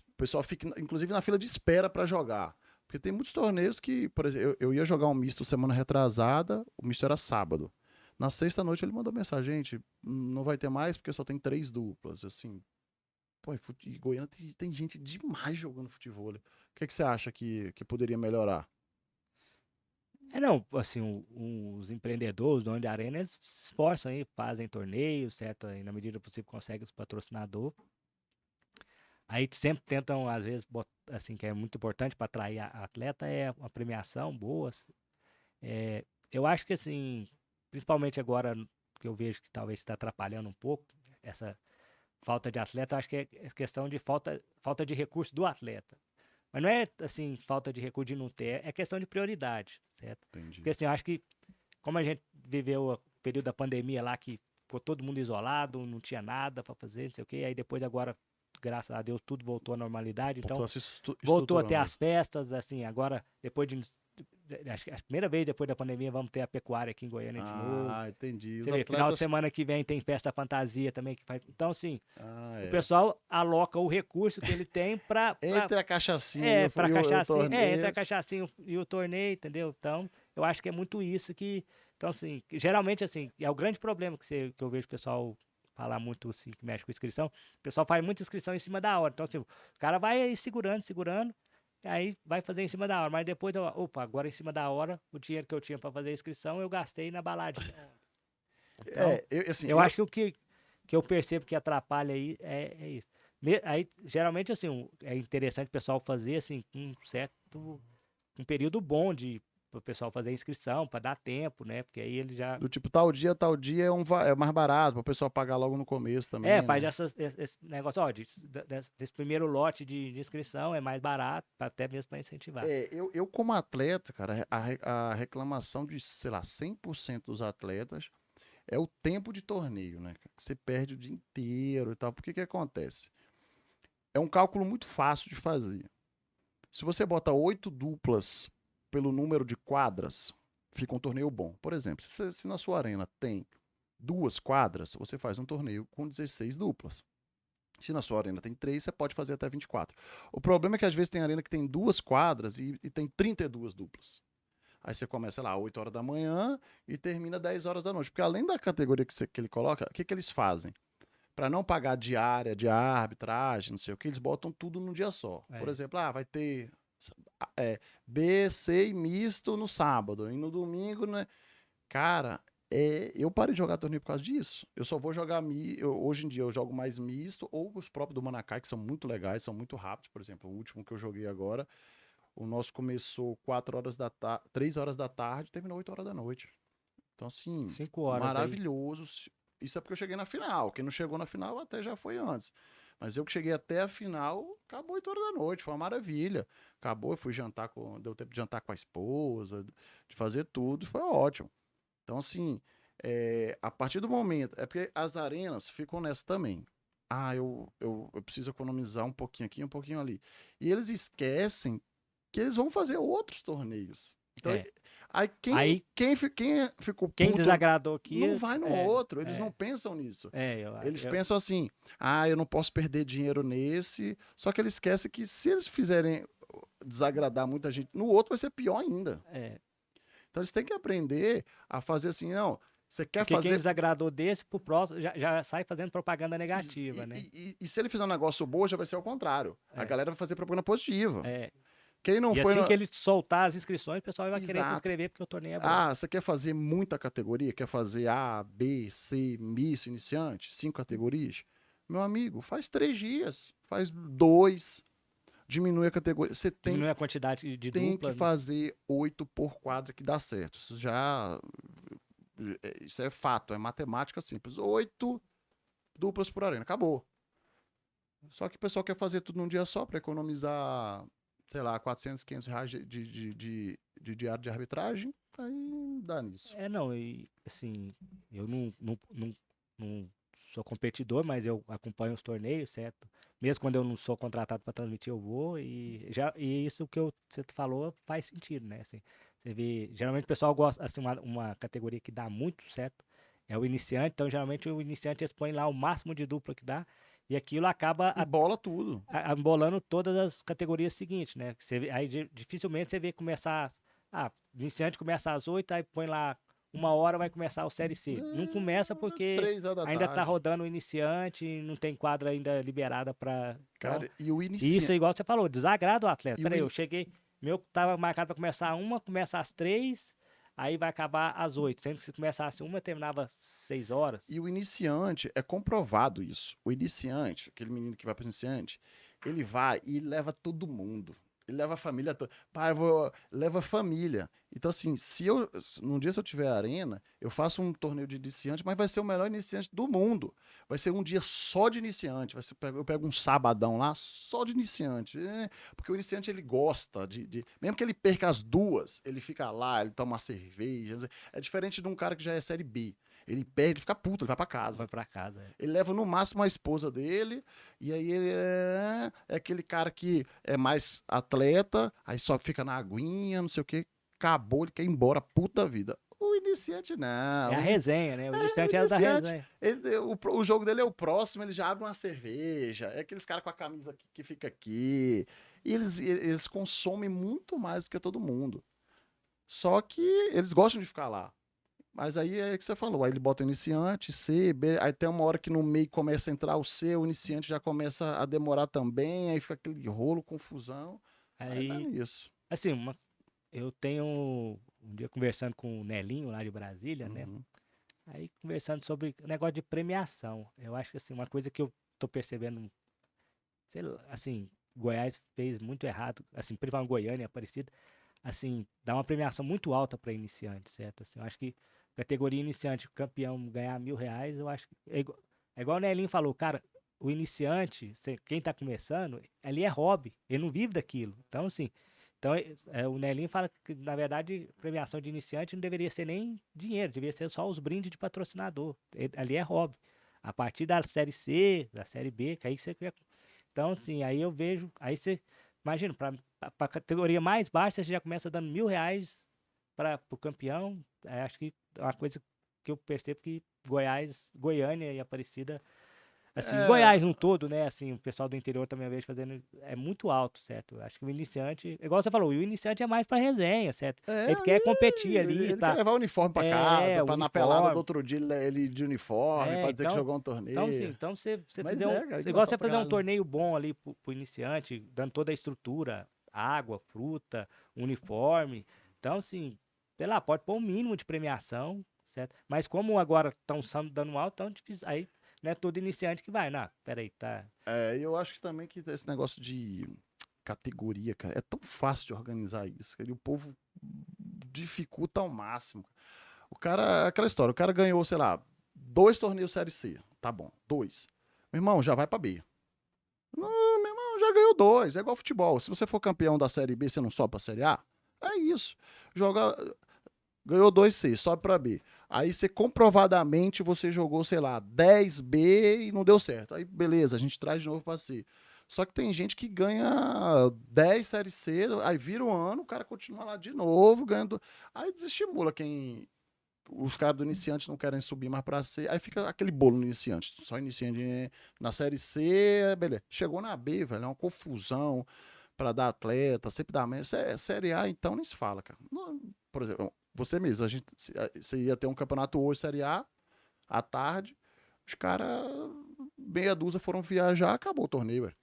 o pessoal fique, inclusive, na fila de espera para jogar? Porque tem muitos torneios que, por exemplo, eu ia jogar um misto semana retrasada, o misto era sábado. Na sexta noite ele mandou mensagem, gente, não vai ter mais porque só tem 3 duplas. Assim, pô, e Goiânia tem gente demais jogando futebol. O que você acha que poderia melhorar? Não, assim, os empreendedores, donos de arena, eles se esforçam aí, fazem torneios, certo? E na medida do possível conseguem os patrocinadores. Aí sempre tentam, às vezes, assim, que é muito importante para atrair a atleta, é uma premiação boa. Eu acho que, assim, principalmente agora que eu vejo que talvez está atrapalhando um pouco essa falta de atleta, eu acho que é questão de falta de recurso do atleta. Mas não é, assim, falta de recurso de não ter, é questão de prioridade, certo? Porque, Entendi. assim, eu acho que, como a gente viveu o período da pandemia lá, que ficou todo mundo isolado, não tinha nada para fazer, não sei o quê, aí depois agora, graças a Deus, tudo voltou à normalidade, O então pessoal se voltou a ter estruturando. as festas, assim, agora, depois de. Acho que é a primeira vez depois da pandemia vamos ter a pecuária aqui em Goiânia de novo. Ah, entendi. Os Você vê, final de atletas. semana que vem tem festa fantasia também que faz. Então, assim, Ah, o é. pessoal aloca o recurso que ele tem Entre a cachaçinha para e o cachaçinha, entre a torneio. cachaçinha e o torneio, entendeu? Então, eu acho que é muito isso que. Então, assim, geralmente, assim, é o grande problema que eu vejo o pessoal falar muito, assim, que mexe com inscrição. O pessoal faz muita inscrição em cima da hora. Então, assim, o cara vai aí segurando, segurando, aí vai fazer em cima da hora. Mas depois, opa, agora em cima da hora, o dinheiro que eu tinha para fazer a inscrição, eu gastei na baladinha. Então, Assim, eu acho que que eu percebo que atrapalha aí é isso. Aí, geralmente, assim, é interessante o pessoal fazer, assim, um período bom para o pessoal fazer a inscrição, para dar tempo, né? Porque aí ele já. do tipo, tal dia é mais barato, para o pessoal pagar logo no começo também, Faz né? esse negócio, ó, desse primeiro lote de inscrição é mais barato, até mesmo para incentivar. Eu como atleta, cara, a reclamação de, sei lá, 100% dos atletas é o tempo de torneio, né? Que você perde o dia inteiro e tal. Por que que acontece? É um cálculo muito fácil de fazer. Se você bota 8 duplas pelo número de quadras, fica um torneio bom. Por exemplo, se na sua arena tem 2 quadras, você faz um torneio com 16 duplas. Se na sua arena tem 3, você pode fazer até 24. O problema é que às vezes tem arena que tem 2 quadras e tem 32 duplas. Aí você começa, sei lá, 8 horas da manhã e termina 10 horas da noite. Porque além da categoria que ele coloca, o que eles fazem? Para não pagar diária, de arbitragem, não sei o que, eles botam tudo num dia só. Por É. exemplo, vai ter B, C e misto no sábado. E no domingo, né? Cara, eu parei de jogar torneio por causa disso. Eu só vou jogar hoje em dia eu jogo mais misto ou os próprios do Manacai, que são muito legais, são muito rápidos. Por exemplo, o último que eu joguei agora, o nosso começou 4 horas 3 horas da tarde e terminou 8 horas da noite. Então, assim, 5 horas aí. maravilhoso. Isso é porque eu cheguei na final. Quem não chegou na final até já foi antes. Mas eu que cheguei até a final, acabou 8 horas da noite. Foi uma maravilha. Acabou, eu fui jantar deu tempo de jantar com a esposa, de fazer tudo, foi ótimo. Então, assim, a partir do momento. É porque as arenas ficam nessa também. Ah, eu preciso economizar um pouquinho aqui, um pouquinho ali. E eles esquecem que eles vão fazer outros torneios. Então, É. aí Aí, quem ficou quem puto desagradou aqui. não vai no outro, eles é, não pensam nisso. é, Eles eu, pensam assim, eu não posso perder dinheiro nesse, só que eles esquecem que se eles fizerem desagradar muita gente, no outro vai ser pior ainda. é, Então eles têm que aprender a fazer assim, não, você quer porque quem fazer... desagradou desse, pro próximo, já sai fazendo propaganda E, negativa, né? e se ele fizer um negócio bom, já vai ser ao contrário. A É, galera vai fazer propaganda positiva. é. Quem não E foi... assim que ele soltar as inscrições, o pessoal vai querer se Exato. inscrever porque o torneio é bom. Você quer fazer muita categoria? Quer fazer A, B, C, misto, iniciante? 5 categorias? Meu amigo, faz 3 dias. Faz 2. Diminui a categoria. Você Diminui a quantidade de tem que dupla, né? fazer 8 por quadra que dá certo. Isso é fato, é matemática simples. 8 duplas por arena. Acabou. Só que o pessoal quer fazer tudo num dia só para economizar, sei lá, 400, 500 reais de diário de arbitragem. Aí dá nisso. Não, e assim, eu não sou competidor, mas eu acompanho os torneios, certo? Mesmo quando eu não sou contratado para transmitir, eu vou, e isso que você falou faz sentido, né? Assim, você vê, geralmente o pessoal gosta, assim, uma categoria que dá muito, certo? É o iniciante, então geralmente o iniciante expõe lá o máximo de dupla que dá, e aquilo acaba E bola tudo. embolando todas as categorias seguintes, né? Aí dificilmente você vê começar. Iniciante começa às 8, aí põe lá 1 hora, vai começar o Série C. Não começa porque 3 horas da ainda tá tarde. rodando o iniciante, não tem quadra ainda liberada para. Então, Cara, e o e isso, iniciante. igual você falou, desagrada o atleta. E o Peraí, in- eu cheguei, meu tava marcado para começar começa às 3, aí vai acabar às 8. Sendo que se começasse uma, terminava 6 horas. E o iniciante, é comprovado isso. O iniciante, aquele menino que vai para o iniciante, ele vai e leva todo mundo. Ele leva a família toda. Pai, leva a família. Então, assim, num dia se eu tiver arena, eu faço um torneio de iniciante, mas vai ser o melhor iniciante do mundo. Vai ser um dia só de iniciante. Eu pego um sabadão lá só de iniciante. Porque o iniciante, ele gosta mesmo que ele perca as duas, ele fica lá, ele toma uma cerveja. É diferente de um cara que já é série B. Ele perde, ele fica puto, ele vai pra casa. Vai para casa. Ele leva no máximo a esposa dele, e aí ele é aquele cara que é mais atleta, aí só fica na aguinha, não sei o que, acabou, ele quer ir embora, puta vida. O iniciante É não. a resenha, né? O O iniciante é o da iniciante, resenha. o jogo dele é o próximo, ele já abre uma cerveja, é aqueles caras com a camisa que fica aqui. E eles consomem muito mais do que todo mundo. Só que eles gostam de ficar lá. Mas aí é que você falou, aí ele bota o iniciante, C, B, aí tem uma hora que no meio começa a entrar o C, o iniciante já começa a demorar também, aí fica aquele rolo, confusão, aí dá Aí, nisso. assim, eu tenho um dia conversando com o Nelinho lá de Brasília, né? Uhum. Aí conversando sobre o negócio de premiação. Eu acho que assim, uma coisa que eu tô percebendo, sei lá, assim, Goiás fez muito errado, assim, principalmente Goiânia, Aparecida, assim, dá uma premiação muito alta para iniciante, certo? Assim, eu acho que categoria iniciante, campeão ganhar R$ 1.000, eu acho que é igual o Nelinho falou, cara, o iniciante, quem tá começando, ali é hobby, ele não vive daquilo. Então, assim, então, o Nelinho fala que, na verdade, premiação de iniciante não deveria ser nem dinheiro, deveria ser só os brindes de patrocinador. Ali é hobby. A partir da Série C, da Série B, que aí você... Então, assim, aí eu vejo, aí você, imagina, para a categoria mais baixa, você já começa dando R$ 1.000 para o campeão. Acho que é uma coisa que eu percebo que Goiânia e Aparecida, assim, É, Goiás no todo, né? Assim, o pessoal do interior também eu vejo fazendo, é muito alto, certo? Acho que o iniciante, igual você falou, o iniciante é mais para resenha, certo? Ele quer competir ali, ele quer tá? levar o uniforme pra casa, O pra na pelada do uniforme. outro dia ele de uniforme, pra dizer que Então, jogou um assim, torneio. então você Mas fizer cara, igual gostar você pra fazer um caralho. torneio bom ali pro iniciante, dando toda a estrutura, água, fruta, uniforme. Então, assim, sei lá, pode pôr um mínimo de premiação, certo? Mas como agora estão dando alto, tão difícil. Aí não é todo iniciante que vai, não, peraí, tá. E eu acho que também que esse negócio de categoria, cara, é tão fácil de organizar isso, cara, e o povo dificulta ao máximo. O cara, aquela história, o cara ganhou, sei lá, 2 torneios Série C, tá bom, 2. Meu irmão, já vai pra B. Não, meu irmão, já ganhou 2, é igual futebol. Se você for campeão da Série B, você não sobe pra Série A? É isso. Joga, ganhou 2 C, sobe pra B. Aí você comprovadamente você jogou, sei lá, 10 B e não deu certo. Aí beleza, a gente traz de novo pra C. Só que tem gente que ganha 10 Série C, aí vira o ano, o cara continua lá de novo, ganhando. Aí desestimula quem. Os caras do iniciante não querem subir mais pra C, aí fica aquele bolo no iniciante. Só iniciante na Série C, beleza. Chegou na B, velho, é uma confusão pra dar atleta, sempre dá menos. Série A, então, nem se fala, cara. Por exemplo, você mesmo, você ia ter um campeonato hoje, Série A, à tarde, os caras, meia dúzia foram viajar, acabou o torneio, velho.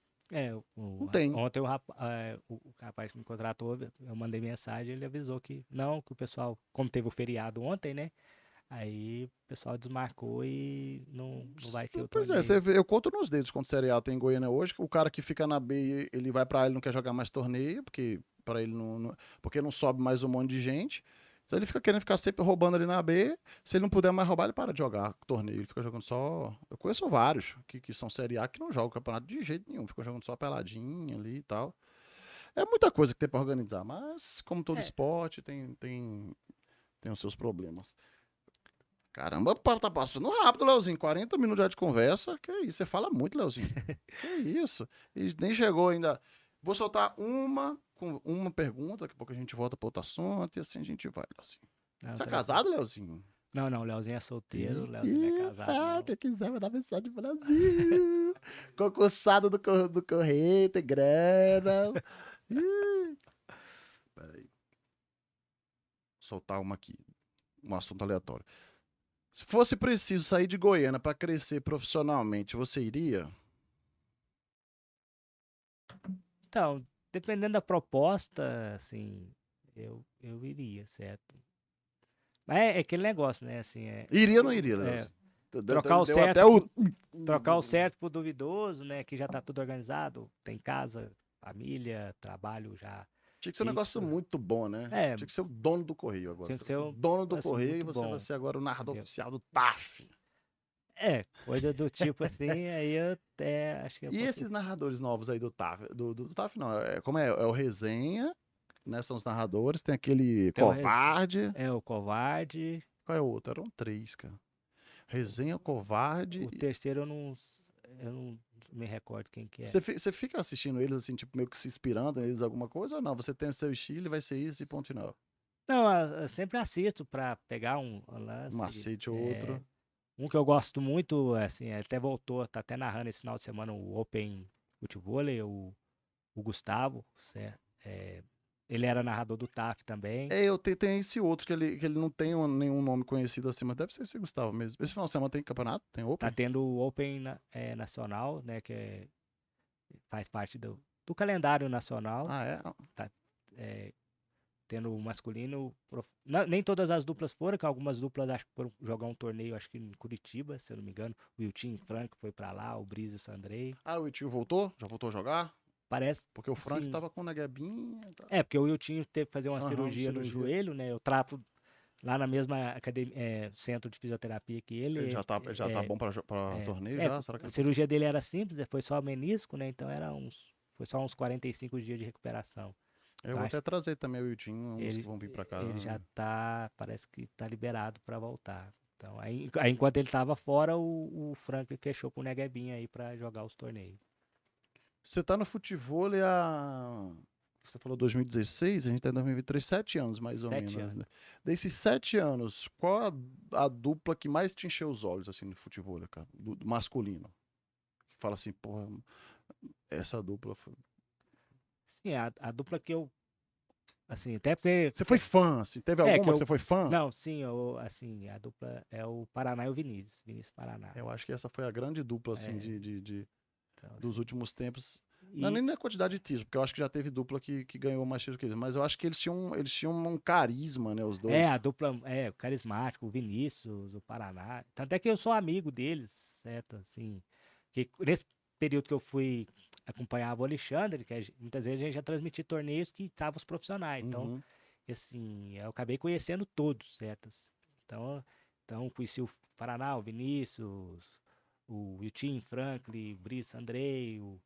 Não tem. Ontem o rapaz que me contratou, eu mandei mensagem, ele avisou que não, que o pessoal, como teve o feriado ontem, né? Aí o pessoal desmarcou e não vai ter o Pois é, torneio. eu conto nos dedos quando Série A tem em Goiânia hoje, que o cara que fica na B, ele vai pra ele não quer jogar mais torneio, porque para ele porque não sobe mais um monte de gente. Então ele fica querendo ficar sempre roubando ali na B. Se ele não puder mais roubar, ele para de jogar torneio. Ele fica jogando só. Eu conheço vários que são Série A que não jogam campeonato de jeito nenhum. Ficam jogando só peladinha ali e tal. É muita coisa que tem pra organizar, mas como todo É, esporte, tem os seus problemas. Caramba, tá passando rápido, Leozinho. 40 minutos já de conversa. Que isso, você fala muito, Leozinho. Que isso. E nem chegou ainda. Vou soltar uma pergunta, daqui a pouco a gente volta para outro assunto e assim a gente vai, Leozinho. não, Você é tranquilo. casado, Leozinho? Não, o Leozinho é solteiro, o Leozinho não é casado, não. Quem quiser mandar mensagem pro Brasil. Concursado do Correio, tem grana. Ih, peraí. Soltar uma aqui. Um assunto aleatório. Se fosse preciso sair de Goiânia para crescer profissionalmente, você iria? Então, dependendo da proposta, assim, eu iria, certo? Mas é aquele negócio, né? Assim, Iria ou não iria, Leozinho? trocar o Deu até certo o. trocar o certo pro duvidoso, né? Que já tá tudo organizado, tem casa, família, trabalho já Tinha que ser um negócio fixo. muito bom, né? É, Tinha que ser o dono do Correio agora. tinha Você que vai ser ser o um dono do assim, Correio e muito você vai bom, ser agora o narrador entendeu? oficial do TAF. Coisa do tipo assim, aí eu até acho que eu E posso. esses narradores novos aí do TAF? Do TAF não, como é? É o Resenha, né? São os narradores. Tem aquele Tem Covarde. o covarde, Qual é o outro? Eram três, cara. Resenha, Covarde. o terceiro eu não me recordo quem que é. Você fica assistindo eles assim, tipo, meio que se inspirando neles alguma coisa ou não? Você tem o seu estilo e vai ser isso e ponto final. Não, eu sempre assisto pra pegar um Um lance. macete ou outro. Um que eu gosto muito, assim, até voltou, tá até narrando esse final de semana o Open Futevôlei, o Gustavo, certo? Ele era narrador do TAF também. Tem esse outro que ele não tem nenhum nome conhecido assim, mas deve ser esse Gustavo mesmo. Esse final de semana tem campeonato? Tem Tá Open? tendo o Open nacional, né? Faz parte do calendário nacional. Ah, é? Tá é, tendo o masculino. Nem todas as duplas foram, que algumas duplas acho que foram jogar um torneio, acho que em Curitiba, se eu não me engano. O Wilton Franco foi pra lá, o Brise e o Sandrei. Ah, o tio voltou? Já voltou a jogar? Parece, Porque o Frank sim. tava com neguebinha. Tá. Porque o Wilton teve que fazer uma Aham, cirurgia no cirurgia. joelho, né? Eu trato lá na mesma academia, centro de fisioterapia que Ele ele. já tá bom pra torneio já? Será que A ele... cirurgia dele era simples, foi só menisco, né? Então foi só uns 45 dias de recuperação. Eu Então vou acho até trazer também o Wiltinho, uns que ele, vão vir pra cá. ele já tá, parece que tá liberado para voltar. Então, aí enquanto ele tava fora, o Franklin fechou com o Neguebinha aí para jogar os torneios. Você tá no futebol Você falou 2016, a gente tá em 2023, 7 anos mais ou 7 menos, anos. né? Desses 7 anos, qual a dupla que mais te encheu os olhos, assim, no futebol, cara? Do masculino. Que fala assim, porra, essa dupla foi... Sim, a dupla que eu, assim, até porque, Você foi fã, assim, teve que alguma que eu, você foi fã? não, sim, assim, a dupla é o Paraná e o Vinícius Paraná. Eu acho que essa foi a grande dupla, assim, É, então, dos assim, últimos tempos. Não é e nem na quantidade de títulos, porque eu acho que já teve dupla que ganhou mais títulos que eles, mas eu acho que eles tinham um carisma, né, os dois. a dupla, o carismático, o Vinícius, o Paraná. Tanto é que eu sou amigo deles, certo? Assim, que nesse período que eu fui acompanhava o Alexandre, que muitas vezes a gente já transmitia torneios que estavam os profissionais. Então, Uhum. assim, eu acabei conhecendo todos, certo? Então, conheci o Paraná, o Vinícius, o Wilton Franklin, o Brice Andrei, o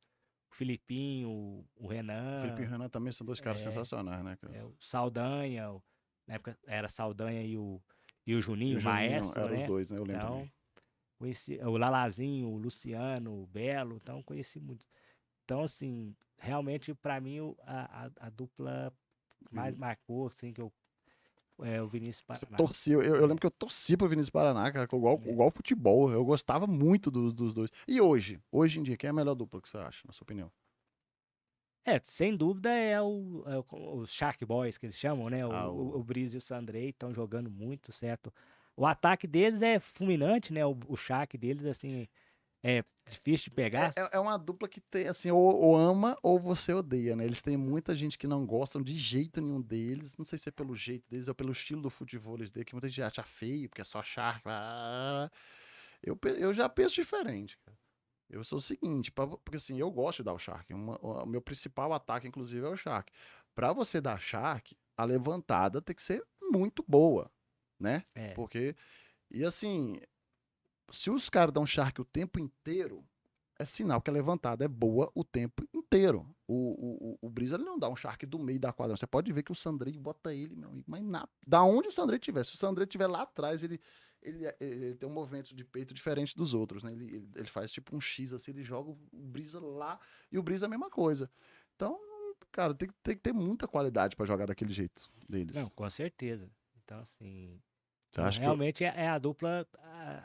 Filipinho, o Felipe e Renan, Renan também são dois caras é, sensacionais, né, cara? o Saldanha, na época era Saldanha e o E Juninho, o o Juninho maestro, eram os né? dois, né? Eu lembro também. Então, conheci o Lalazinho, o Luciano, o Belo, então conheci muito. Então, assim, realmente, pra mim, a dupla que mais marcou, assim, é o Vinícius Você Paraná. torcia, eu lembro que eu torci pro Vinícius Paraná, cara, É. igual futebol. Eu gostava muito dos dois. E hoje em dia, quem é a melhor dupla que você acha, na sua opinião? Sem dúvida os Shark Boys que eles chamam, né? Ah, O Breeze e o Sandrei estão jogando muito, certo? O ataque deles é fulminante, né? O Shark deles, assim, é difícil de pegar. é uma dupla que tem, assim, ou ama ou você odeia, né? Eles têm muita gente que não gostam de jeito nenhum deles. Não sei se é pelo jeito deles ou pelo estilo do futebol deles, que muita gente acha feio, porque é só Shark. Eu já penso diferente, cara. Eu sou o seguinte, porque assim, eu gosto de dar o Shark. O meu principal ataque, inclusive, é o Shark. Pra você dar Shark, a levantada tem que ser muito boa, né? É, Porque, e assim, se os caras dão Shark o tempo inteiro, é sinal que a levantada é boa o tempo inteiro. O Brisa ele não dá um Shark do meio da quadra. Você pode ver que o Sandrei bota ele, meu amigo, mas da onde o Sandrei tiver. Se o Sandrei estiver lá atrás, ele tem um movimento de peito diferente dos outros, né? Ele faz tipo um X assim, ele joga o Brisa lá e o Brisa é a mesma coisa. Então, cara, tem que ter muita qualidade pra jogar daquele jeito não, deles. com certeza. Então, assim, Você então acha que realmente é a dupla,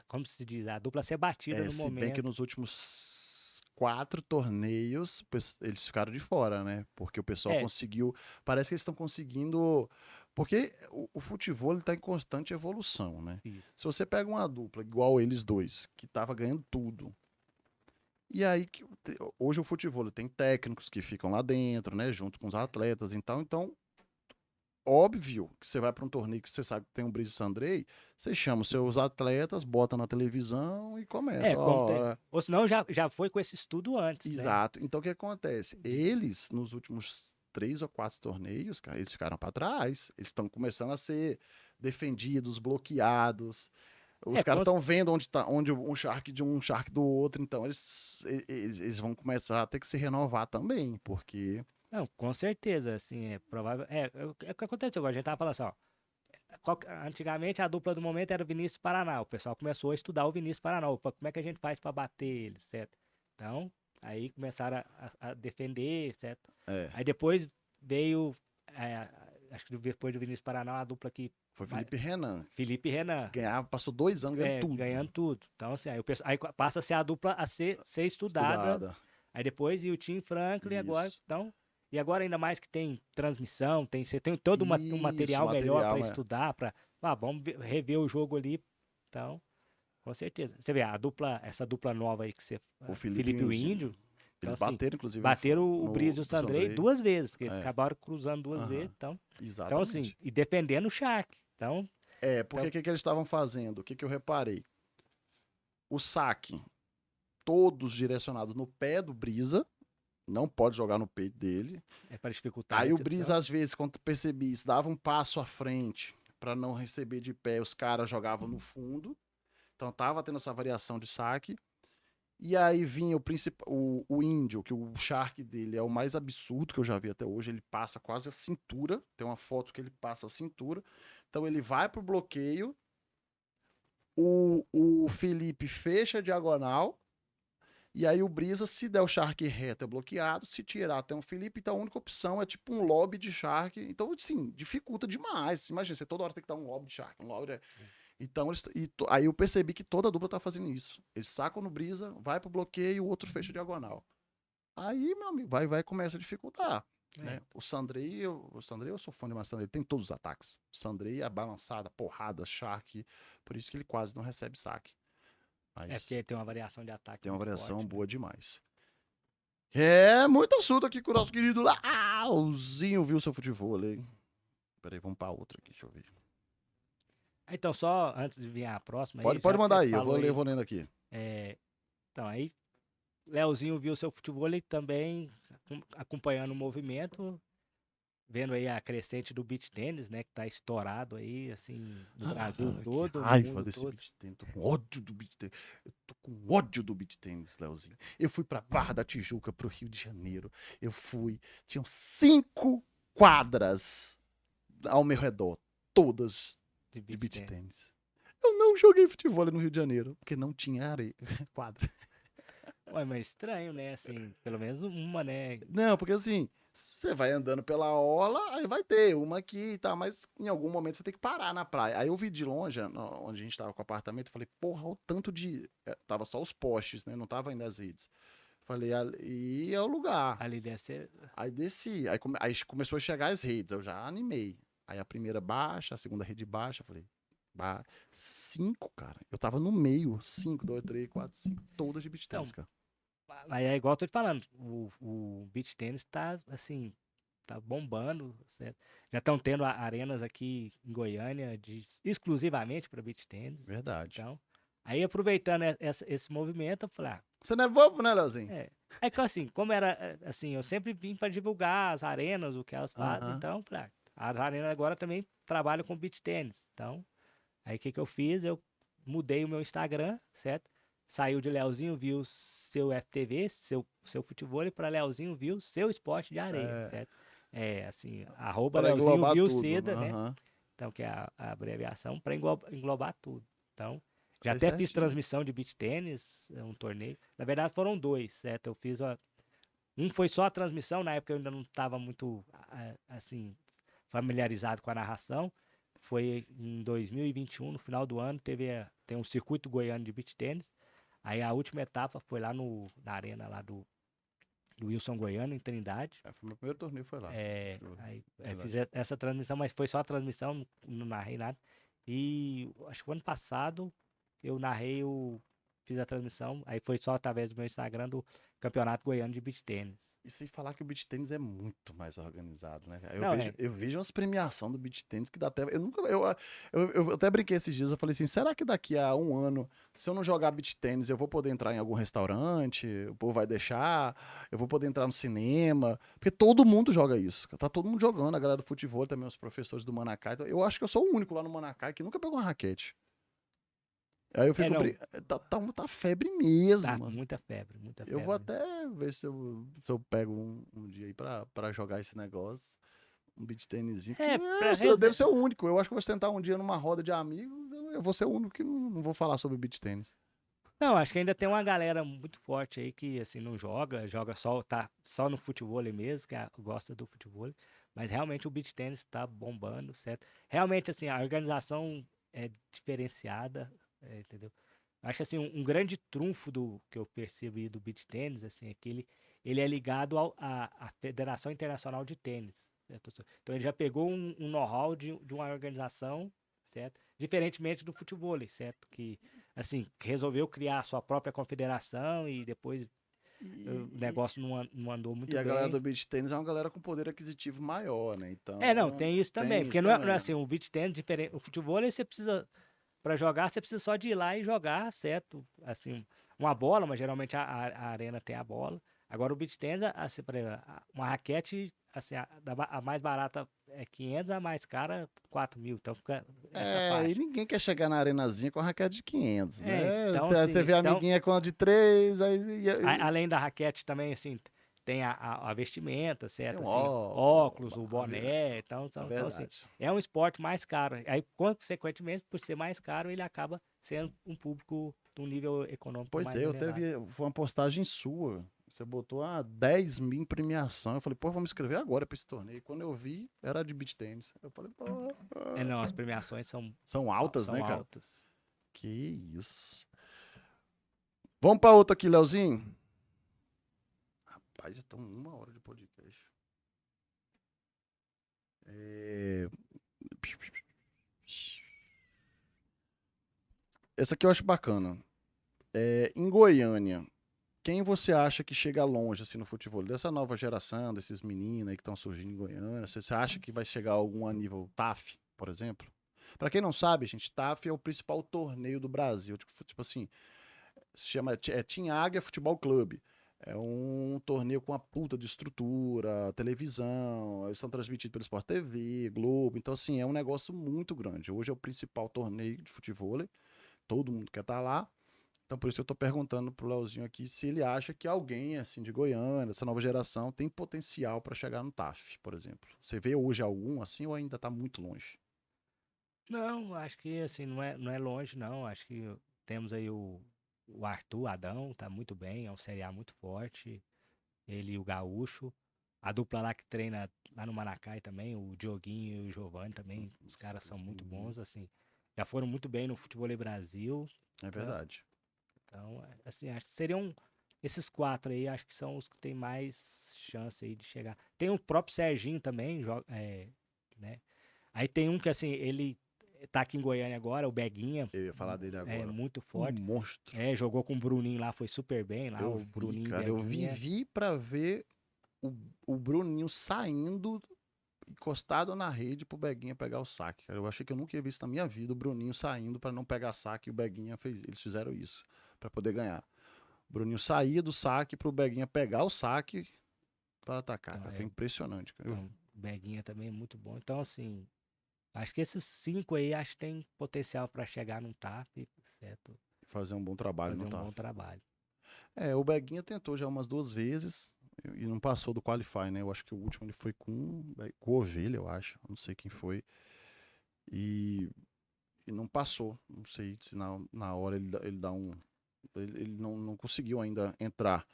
como se diz, a dupla a ser batida no se bem que momento. nos últimos 4 torneios eles ficaram de fora, né? Porque o pessoal É, conseguiu. Parece que eles estão conseguindo. Porque o futebol está em constante evolução, né? isso. Se você pega uma dupla igual eles dois, que tava ganhando tudo, e aí hoje o futebol tem técnicos que ficam lá dentro, né? Junto com os atletas, então óbvio que você vai para um torneio que você sabe que tem um Brice Sandrei, você chama os seus atletas, bota na televisão e começa. Como Ó, ou senão já foi com esse estudo antes, né? exato. Então o que acontece? Eles, nos últimos 3 ou 4 torneios, cara, eles ficaram para trás. Eles estão começando a ser defendidos, bloqueados. Os É, caras estão vendo onde um Shark de um Shark do outro, então eles vão começar a ter que se renovar também, porque. não, com certeza, assim, é provável. É o que aconteceu, a gente tava falando assim, ó. Antigamente a dupla do momento era o Vinícius Paraná. O pessoal começou a estudar o Vinícius Paraná. Opa, como é que a gente faz para bater ele, certo? Então, aí começaram a defender, certo? É, Aí depois veio, é, acho que depois do Vinícius Paraná, a dupla que foi Felipe Renan, Felipe que Renan, ganhava, passou 2 anos ganhando tudo. ganhando tudo. Então, assim, aí passa a ser a dupla a ser estudada. Estudada. Aí depois e o Tim Franklin agora, Isso. então. E agora ainda mais que tem transmissão, você tem todo um Isso, material melhor para material, é. estudar, para vamos rever o jogo ali. Então, com certeza. Você vê essa dupla nova aí que você, O Felipe e o Felipe e o Índio. Índio, então Eles assim, bateram, inclusive, bateram o Breeze no e o Sandrei Sandrei. 2 vezes, que eles É. acabaram cruzando 2 vezes, Aham. então assim, Exatamente. e defendendo o Shark. Então, Porque o que eles estavam fazendo? O que eu reparei? O saque, todos direcionados no pé do Brisa, não pode jogar no peito dele. é para dificultar a Aí o Brisa, recepção. às vezes, quando percebi isso, dava um passo à frente para não receber de pé, os caras jogavam no fundo. Então tava tendo essa variação de saque. E aí vinha o índio, que o Shark dele é o mais absurdo que eu já vi até hoje. Ele passa quase a cintura. Tem uma foto que ele passa a cintura. Então ele vai pro bloqueio. O Felipe fecha a diagonal. E aí o Brisa, se der o Shark reto, é bloqueado. Se tirar, tem um Felipe. Então a única opção é tipo um lobby de Shark. Então, assim, dificulta demais. Imagina, você toda hora tem que dar um lobby de Shark. Um lobby de... Então, aí eu percebi que toda a dupla tá fazendo isso. Eles sacam no Brisa, vai pro bloqueio e o outro fecha a diagonal. Aí, meu amigo, vai começa a dificultar. É, Né? O Sandrei, eu sou fã demais do Sandrei, ele tem todos os ataques. O Sandrei é balançada, porrada, Shark, por isso que ele quase não recebe saque. Mas porque tem uma variação de ataque tem uma muito variação forte, né? boa demais. É, muito assunto aqui com o nosso querido Lauzinho, viu seu futebol aí. Peraí, vamos pra outra aqui, deixa eu ver. Então, só antes de vir a próxima aí, Pode já que você mandar aí, eu falou aí, vou lendo aqui. então aí Leozinho viu seu futebol e também acompanhando o movimento, vendo aí a crescente do beach tênis, né, que tá estourado aí, assim, no Brasil Que todo, no raiva mundo desse todo. beat tênis. Tô com ódio do beat tênis. Eu tô com ódio do beat tênis, Leozinho. Eu fui pra Barra da Tijuca, pro Rio de Janeiro. Tinham 5 quadras ao meu redor, todas De de beach beat tênis. tênis. Eu não joguei futebol no Rio de Janeiro, porque não tinha areia, quadra. Ué, mas estranho, né? Assim, pelo menos uma, né? Não, porque assim, você vai andando pela orla, aí vai ter uma aqui e tal, mas em algum momento você tem que parar na praia. Aí eu vi de longe, onde a gente tava com o apartamento, falei, porra, o tanto de. Tava só os postes, né? Não tava ainda as redes. Falei, ali é o lugar. Ali deve ser. Aí desci, aí começou a chegar as redes, eu já animei. Aí a primeira baixa, a segunda rede baixa, falei, cinco, cara. Eu tava no meio, cinco, dois, três, quatro, cinco, todas de beach Então, tennis, cara. mas é igual eu tô te falando, o beach tennis tá, assim, tá bombando, certo? Já estão tendo arenas aqui em Goiânia exclusivamente para beach tennis. Verdade. Então, aí aproveitando esse movimento, eu falei, Você não é bobo, né, Leozinho? é que assim, como era, assim, eu sempre vim para divulgar as arenas, o que elas fazem, Aham. então, falei, as arenas agora também trabalham com beach tennis. Então, aí o que que eu fiz? Eu mudei o meu Instagram, certo? Saiu de Leozinho viu seu FTV, seu futebol, para Leozinho viu seu esporte de areia, É, certo? É, assim, arroba pra Leozinho englobar viu tudo. Seda, né? Aham. Então, que é a abreviação, para englobar tudo. Então, já Fez até fiz certinho. transmissão de beach tênis, um torneio. Na verdade, foram dois, certo? Eu fiz, um foi só a transmissão, na época eu ainda não estava muito, assim, familiarizado com a narração. Foi em 2021, no final do ano, tem um circuito goiano de beach tênis. Aí a última etapa foi lá na arena lá do Wilson Goiano, em Trindade. Foi meu primeiro torneio, foi lá. Aí fiz Verdade. essa transmissão, mas foi só a transmissão, não narrei nada. E acho que o ano passado eu fiz a transmissão, aí foi só através do meu Instagram do Campeonato Goiano de Beach Tênis. E sem falar que o beach tênis é muito mais organizado, né, cara? Eu Não, vejo, eu vejo umas premiações do beach tênis que dá até. Eu nunca. Eu até brinquei esses dias, eu falei assim: será que daqui a um ano, se eu não jogar beach tênis, eu vou poder entrar em algum restaurante? O povo vai deixar? Eu vou poder entrar no cinema? Porque todo mundo joga isso. Tá todo mundo jogando, a galera do futebol, também os professores do Manacá. Então, eu acho que eu sou o único lá no Manacá que nunca pegou uma raquete. Aí eu fico. não, Tá febre tá mesmo. muita febre, muita Eu vou febre. até ver se eu pego um dia aí pra jogar esse negócio. Um beach tênisinho. Porque É, pra eu devo ser o único. Eu acho que eu vou sentar um dia numa roda de amigos. Eu vou ser o único que não vou falar sobre beach tênis. Não, acho que ainda tem uma galera muito forte aí que assim não joga só tá só no futebol mesmo, que gosta do futebol, mas realmente o beach tennis tá bombando, certo? Realmente assim, a organização é diferenciada, entendeu? Acho que assim um grande trunfo do que eu percebi do beach tennis assim é que ele é ligado à Federação Internacional de Tênis, certo? Então ele já pegou um know-how de uma organização, certo? Diferentemente do futebol, certo? Que assim, resolveu criar a sua própria confederação e depois o E, negócio não andou e muito a galera bem. do beach tênis é uma galera com poder aquisitivo maior, né? Não, Então, tem isso também, tem porque isso não é também. assim, o beach tennis diferente, o futebol aí você precisa para jogar, você precisa só de ir lá e jogar, certo? Assim, uma bola, mas geralmente a arena tem a bola. Agora o beach tennis, assim, por exemplo, uma raquete, assim, a mais barata é 500, a mais cara 4.000, então fica essa E faixa. ninguém quer chegar na arenazinha com a raquete de 500, né? Então Você assim, vê a então amiguinha com a de 3, aí Além da raquete também, assim, tem a vestimenta, tem certo? um Assim, óculos, óculos, o boné, a então, assim, verdade. é um esporte mais caro. Aí, consequentemente, por ser mais caro, ele acaba sendo um público de um nível econômico Pois mais é, elevado. foi uma postagem sua. Você botou 10 mil em premiação. Eu falei, pô, vamos escrever agora pra esse torneio. Quando eu vi, era de beach tênis. Eu falei, pô, Não, as premiações são, são altas, são né, cara? altas. Que isso. Vamos pra outra aqui, Leozinho. Rapaz, já estão 1 hora de podcast. É... Essa aqui eu acho bacana. Em Goiânia, quem você acha que chega longe assim no futebol? Dessa nova geração, desses meninos aí que estão surgindo em Goiânia, você acha que vai chegar algum a nível TAF, por exemplo? Pra quem não sabe, gente, TAF é o principal torneio do Brasil. Tipo assim, se chama Team Águia Futebol Clube. É um torneio com uma puta de estrutura, televisão, eles são transmitidos pelo Sport TV, Globo. Então, assim, é um negócio muito grande. Hoje é o principal torneio de futebol, todo mundo quer estar lá. Então, por isso eu tô perguntando pro Leozinho aqui se ele acha que alguém, assim, de Goiânia, essa nova geração, tem potencial para chegar no TAF, por exemplo. Você vê hoje algum assim ou ainda tá muito longe? Não, acho que, assim, não é longe, não. Acho que temos aí o Arthur Adão tá muito bem, é um Série A muito forte. Ele e o Gaúcho. A dupla lá que treina lá no Maracai também, o Dioguinho e o Giovanni também, os caras são muito bons, assim. Já foram muito bem no Futebol Brasil. É Então, verdade. assim, acho que seriam esses quatro aí, acho que são os que têm mais chance aí de chegar. Tem o próprio Serginho também, né? Aí tem um que, assim, ele tá aqui em Goiânia agora, o Beguinha, Eu ia falar dele é agora. muito Um forte. monstro. Jogou com o Bruninho lá, foi super bem lá, Eu o vi, Bruninho e cara. Eu Beguinha. vivi pra ver o Bruninho saindo, encostado na rede pro Beguinha pegar o saque, cara. Eu achei que eu nunca ia ver isso na minha vida, o Bruninho saindo pra não pegar saque e o Beguinha fez. Eles fizeram isso pra poder ganhar. O Bruninho saía do saque pro Beguinha pegar o saque para atacar, Então, cara. Foi impressionante, cara. então, o Beguinha também é muito bom. Então, assim, acho que esses cinco aí, acho que tem potencial para chegar num TAP, certo? Fazer um bom trabalho Fazer no um bom TAF. trabalho. É, o Beguinha tentou já umas 2 vezes e não passou do Qualify, né? Eu acho que o último ele foi com o Ovelha, eu acho. Não sei quem foi. E, e não passou. Não sei se na hora ele dá um. Ele não conseguiu ainda entrar.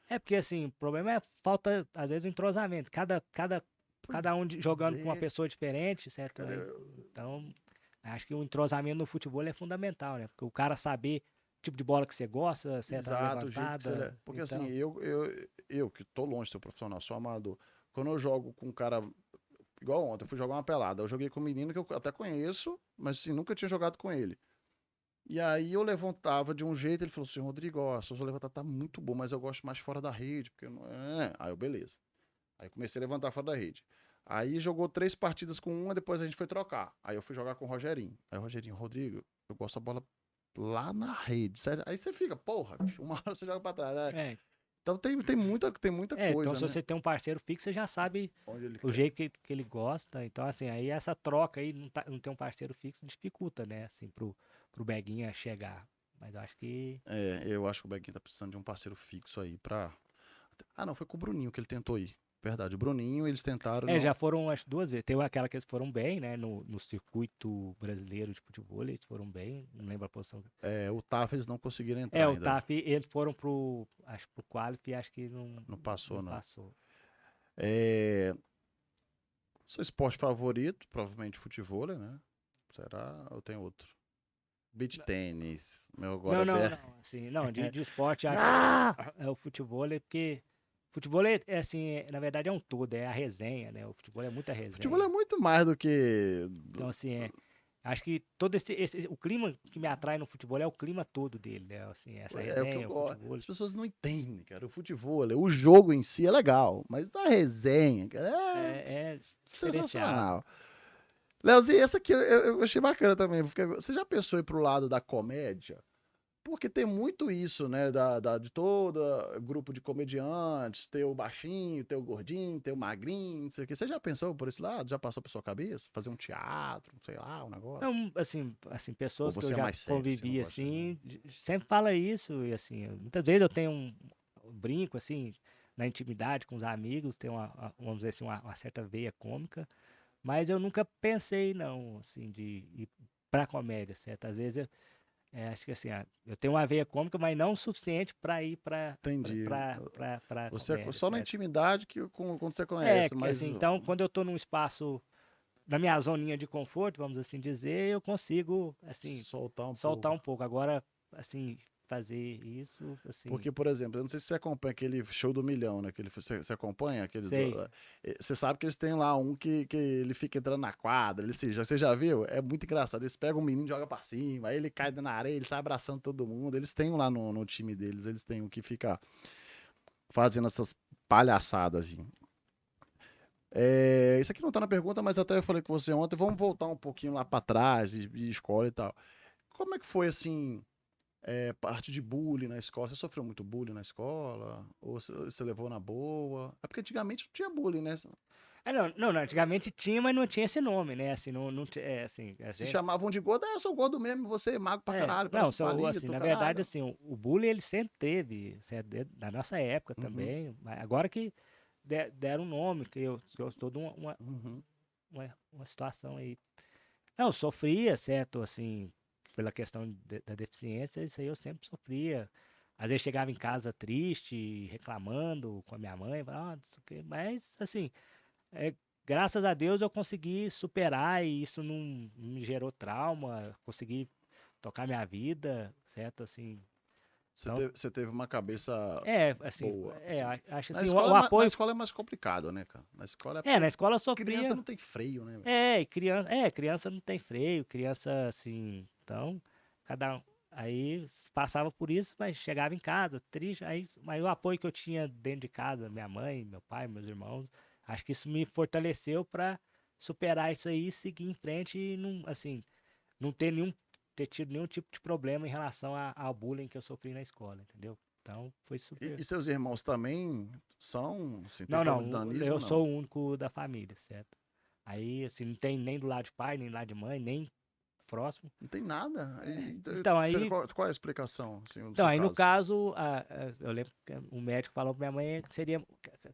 É porque, assim, o problema é falta, às vezes, o entrosamento. Cada um Pois jogando com uma é, pessoa diferente, certo? cara. Então, acho que o entrosamento no futebol é fundamental, né? Porque o cara saber o tipo de bola que você gosta, certa Exato, o jeito que você. levantada. Porque assim, Então, eu que tô longe de ser profissional, sou amador. Quando eu jogo com um cara. Igual ontem, eu fui jogar uma pelada. Eu joguei com um menino que eu até conheço, mas assim, nunca tinha jogado com ele. E aí eu levantava de um jeito, ele falou assim, Rodrigo, ó, a sua levantada tá muito boa, mas eu gosto mais fora da rede, porque não é. Aí eu, beleza. Aí eu comecei a levantar fora da rede. Aí jogou 3 partidas com uma, depois a gente foi trocar. Aí eu fui jogar com o Rogerinho. Aí o Rogerinho, Rodrigo, eu gosto da bola lá na rede. Sério? Aí você fica, porra, bicho, uma hora você joga pra trás, né? é, Então tem muita então coisa, se né? você tem um parceiro fixo, você já sabe Onde ele o quer. jeito que ele gosta. Então, assim, aí essa troca aí, não ter um parceiro fixo dificulta, né? Assim, pro Beguinha chegar. Mas eu acho que. É, eu acho que o Beguinho tá precisando de um parceiro fixo aí pra. Ah, não, foi com o Bruninho que ele tentou ir. Verdade, o Bruninho, eles tentaram, Já não. foram acho duas vezes. Teve aquela que eles foram bem, né? No circuito brasileiro de futebol, eles foram bem. Não lembro a posição. É, o TAF eles não conseguiram entrar O ainda. TAF, eles foram acho pro Qualif, acho que Não passou, não não. passou. É, seu esporte favorito, provavelmente futebol, né? Será? Eu tenho outro. Beach tênis. Meu agora Não, é não, BR. não. Assim, não, de esporte, acho que Ah! é o futebol, porque futebol assim, na verdade é um todo, é a resenha, né? O futebol é muita Futebol é resenha. muito mais do que. Então, assim, acho que todo o clima que me atrai no futebol é o clima todo dele, né? Assim, essa É o que eu resenha, o gosto. futebol. As pessoas não entendem, cara. O futebol, o jogo em si é legal, mas a resenha, cara, é É diferenciado. sensacional. Leozinho, essa aqui eu achei bacana também. Porque você já pensou em ir pro lado da comédia? Porque tem muito isso, né? De todo grupo de comediantes, ter o baixinho, ter o gordinho, ter o magrinho, não sei o quê. Você já pensou por esse lado? Já passou por sua cabeça? Fazer um teatro, sei lá, um negócio? Não, assim, Ou pessoas que eu você é já mais sério, você não convivi, gosta, né? assim, sempre fala isso, e assim, muitas vezes eu tenho um brinco, assim, na intimidade com os amigos, tem vamos dizer assim, uma certa veia cômica, mas eu nunca pensei, não, assim, de ir pra comédia, certo? Às vezes acho que assim, eu tenho uma veia cômica, mas não o suficiente pra ir Entendi. pra Você é comédia, só na certo? intimidade quando você conhece, Que mas assim, então, quando eu tô num espaço na minha zoninha de conforto, vamos assim dizer, eu consigo, assim, soltar um soltar pouco. um pouco. Agora, assim, fazer isso, assim, Porque, por exemplo, eu não sei se você acompanha aquele show do milhão, né? Você acompanha aquele sei. você sabe que eles têm lá um que ele fica entrando na quadra, você já viu? É muito engraçado. Eles pegam um menino e jogam pra cima, aí ele cai na areia, ele sai abraçando todo mundo. Eles têm um lá no time deles, eles têm um que fica fazendo essas palhaçadas, assim. É, isso aqui não tá na pergunta, mas até eu falei com você ontem. Vamos voltar um pouquinho lá pra trás, de escola e tal. Como é que foi, assim, parte de bullying na escola? Você sofreu muito bullying na escola? Ou você levou na boa? É porque antigamente não tinha bullying, né? Não, antigamente tinha, mas não tinha esse nome, né? Assim, não assim, Se chamavam de gordo, eu sou gordo mesmo, você é magro pra caralho, não, parece um assim, palito, na verdade, caralho. assim, o bullying ele sempre teve, certo? Na nossa época Uhum, também, mas agora que deram um nome, que eu estou de uhum. uma situação aí. Não, sofria, certo? Assim, pela questão da deficiência, isso aí eu sempre sofria. Às vezes chegava em casa triste, reclamando com a minha mãe, falava, não sei o quê. Mas, assim, é, graças a Deus eu consegui superar e isso não me gerou trauma, consegui tocar minha vida, certo? Assim, então, Você teve uma cabeça assim, boa, assim. acho Na assim, escola, o na apoio, escola é mais complicado, né, cara? Na escola é na porque escola eu criança sofria, não tem freio, né, velho? e criança não tem freio, criança, assim, então, cada um, aí passava por isso, mas chegava em casa, triste, aí, mas o apoio que eu tinha dentro de casa, minha mãe, meu pai, meus irmãos, acho que isso me fortaleceu para superar isso aí, seguir em frente e não, assim, não ter tido nenhum tipo de problema em relação ao bullying que eu sofri na escola, entendeu? Então, foi super. E seus irmãos também são, assim, tem Não, problema de não, nanismo eu ou não? sou o único da família, certo? Aí, assim, não tem nem do lado de pai, nem do lado de mãe, nem próximo. Não tem nada. Então, aí, Qual é a explicação, assim, no então, seu aí no caso? caso, eu lembro que o médico falou pra minha mãe que seria,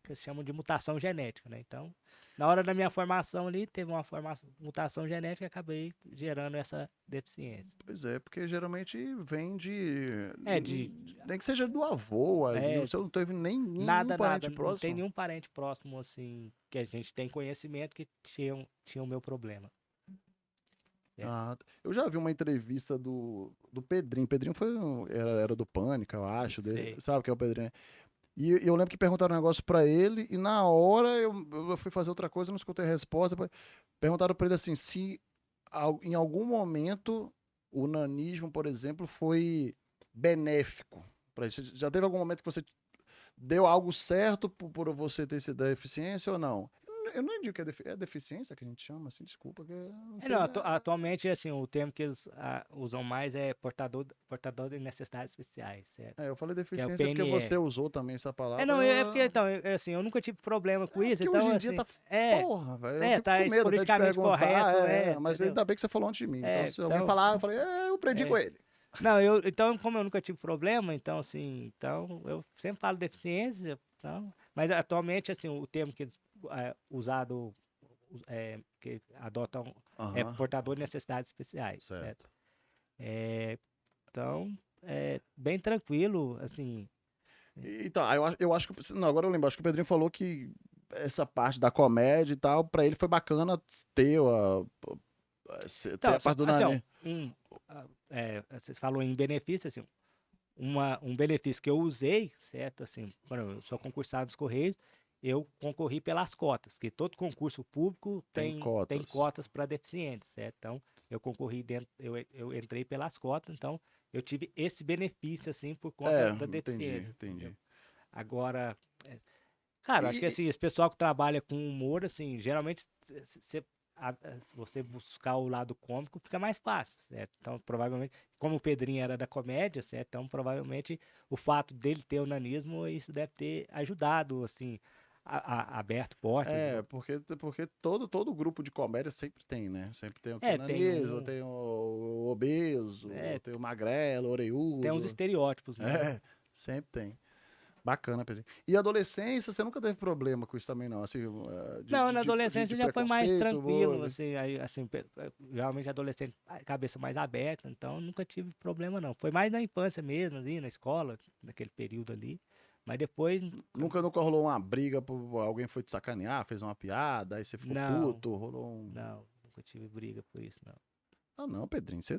que chamam de mutação genética, né? Então, na hora da minha formação ali, teve uma mutação genética e acabei gerando essa deficiência. Pois é, porque geralmente vem de. É, de, Nem que seja do avô ali. O é, seu não teve nem nenhum nada, parente não tem próximo. nenhum parente próximo, assim, que a gente tem conhecimento que tinha o meu problema. Certo? Ah, eu já vi uma entrevista do Pedrinho. Pedrinho era do Pânico, eu acho. Sei. Sabe o que é o Pedrinho? E eu lembro que perguntaram um negócio pra ele, e na hora eu fui fazer outra coisa, não escutei a resposta. Perguntaram pra ele assim: se em algum momento o nanismo, por exemplo, foi benéfico pra isso. Já teve algum momento que você deu algo certo por você ter essa deficiência ou não? Eu não digo que é deficiência que a gente chama, assim, desculpa, que eu não sei. Não, atualmente, assim, o termo que eles usam mais é portador de necessidades especiais, certo? Eu falei Que é o deficiência porque você PNE. usou também essa palavra. Não, é porque, então, assim, eu nunca tive problema com É isso, porque hoje então, em dia assim, tá. Porra, velho. Eu fico tá com medo até de politicamente perguntar. correto, Mas entendeu? ainda bem que você falou antes de mim. Então, se alguém Então, falar, eu falei, eu aprendi com é, ele. não, então, como eu nunca tive problema, então, assim, então, eu sempre falo deficiência, então, mas atualmente, assim, o termo que eles usado, que adotam é Aham, portador de necessidades especiais, certo? certo. É, então, é bem tranquilo, assim. Então, eu acho que. Não, agora eu lembro. Acho que o Pedrinho falou que essa parte da comédia e tal, pra ele foi bacana ter Então, a parte do assim, ó, Nani. você falou em benefício, assim, um benefício que eu usei, certo? Assim, por exemplo, eu sou concursado dos Correios, eu concorri pelas cotas, que todo concurso público Tem tem cotas. cotas para deficientes, certo? Então, eu concorri dentro, eu entrei pelas cotas, então eu tive esse benefício, assim, por conta da Entendi, deficiência, entendeu? entendi. Agora, cara, acho que E, assim, esse pessoal que trabalha com humor, assim, geralmente se você buscar o lado cômico fica mais fácil, certo? Então, provavelmente, como o Pedrinho era da comédia, certo? Então, provavelmente, o fato dele ter o nanismo, isso deve ter ajudado, assim, aberto portas. porque todo grupo de comédia sempre tem, né? Sempre tem o Tem cananismo, tem o obeso, é, tem o magrelo, o tem uns orelhudo. estereótipos mesmo. É, sempre tem. Bacana, Pedro. E adolescência, você nunca teve problema com isso também, não? Assim, Não, na de adolescência já foi mais preconceito, tranquilo, assim, aí, assim, realmente adolescente, cabeça mais aberta, então nunca tive problema não. Foi mais na infância mesmo, ali, na escola, naquele período ali, mas depois, nunca rolou uma briga, alguém foi te sacanear, fez uma piada, aí você ficou não, puto, rolou um. não, nunca tive briga por isso, não. Ah, não, Pedrinho, você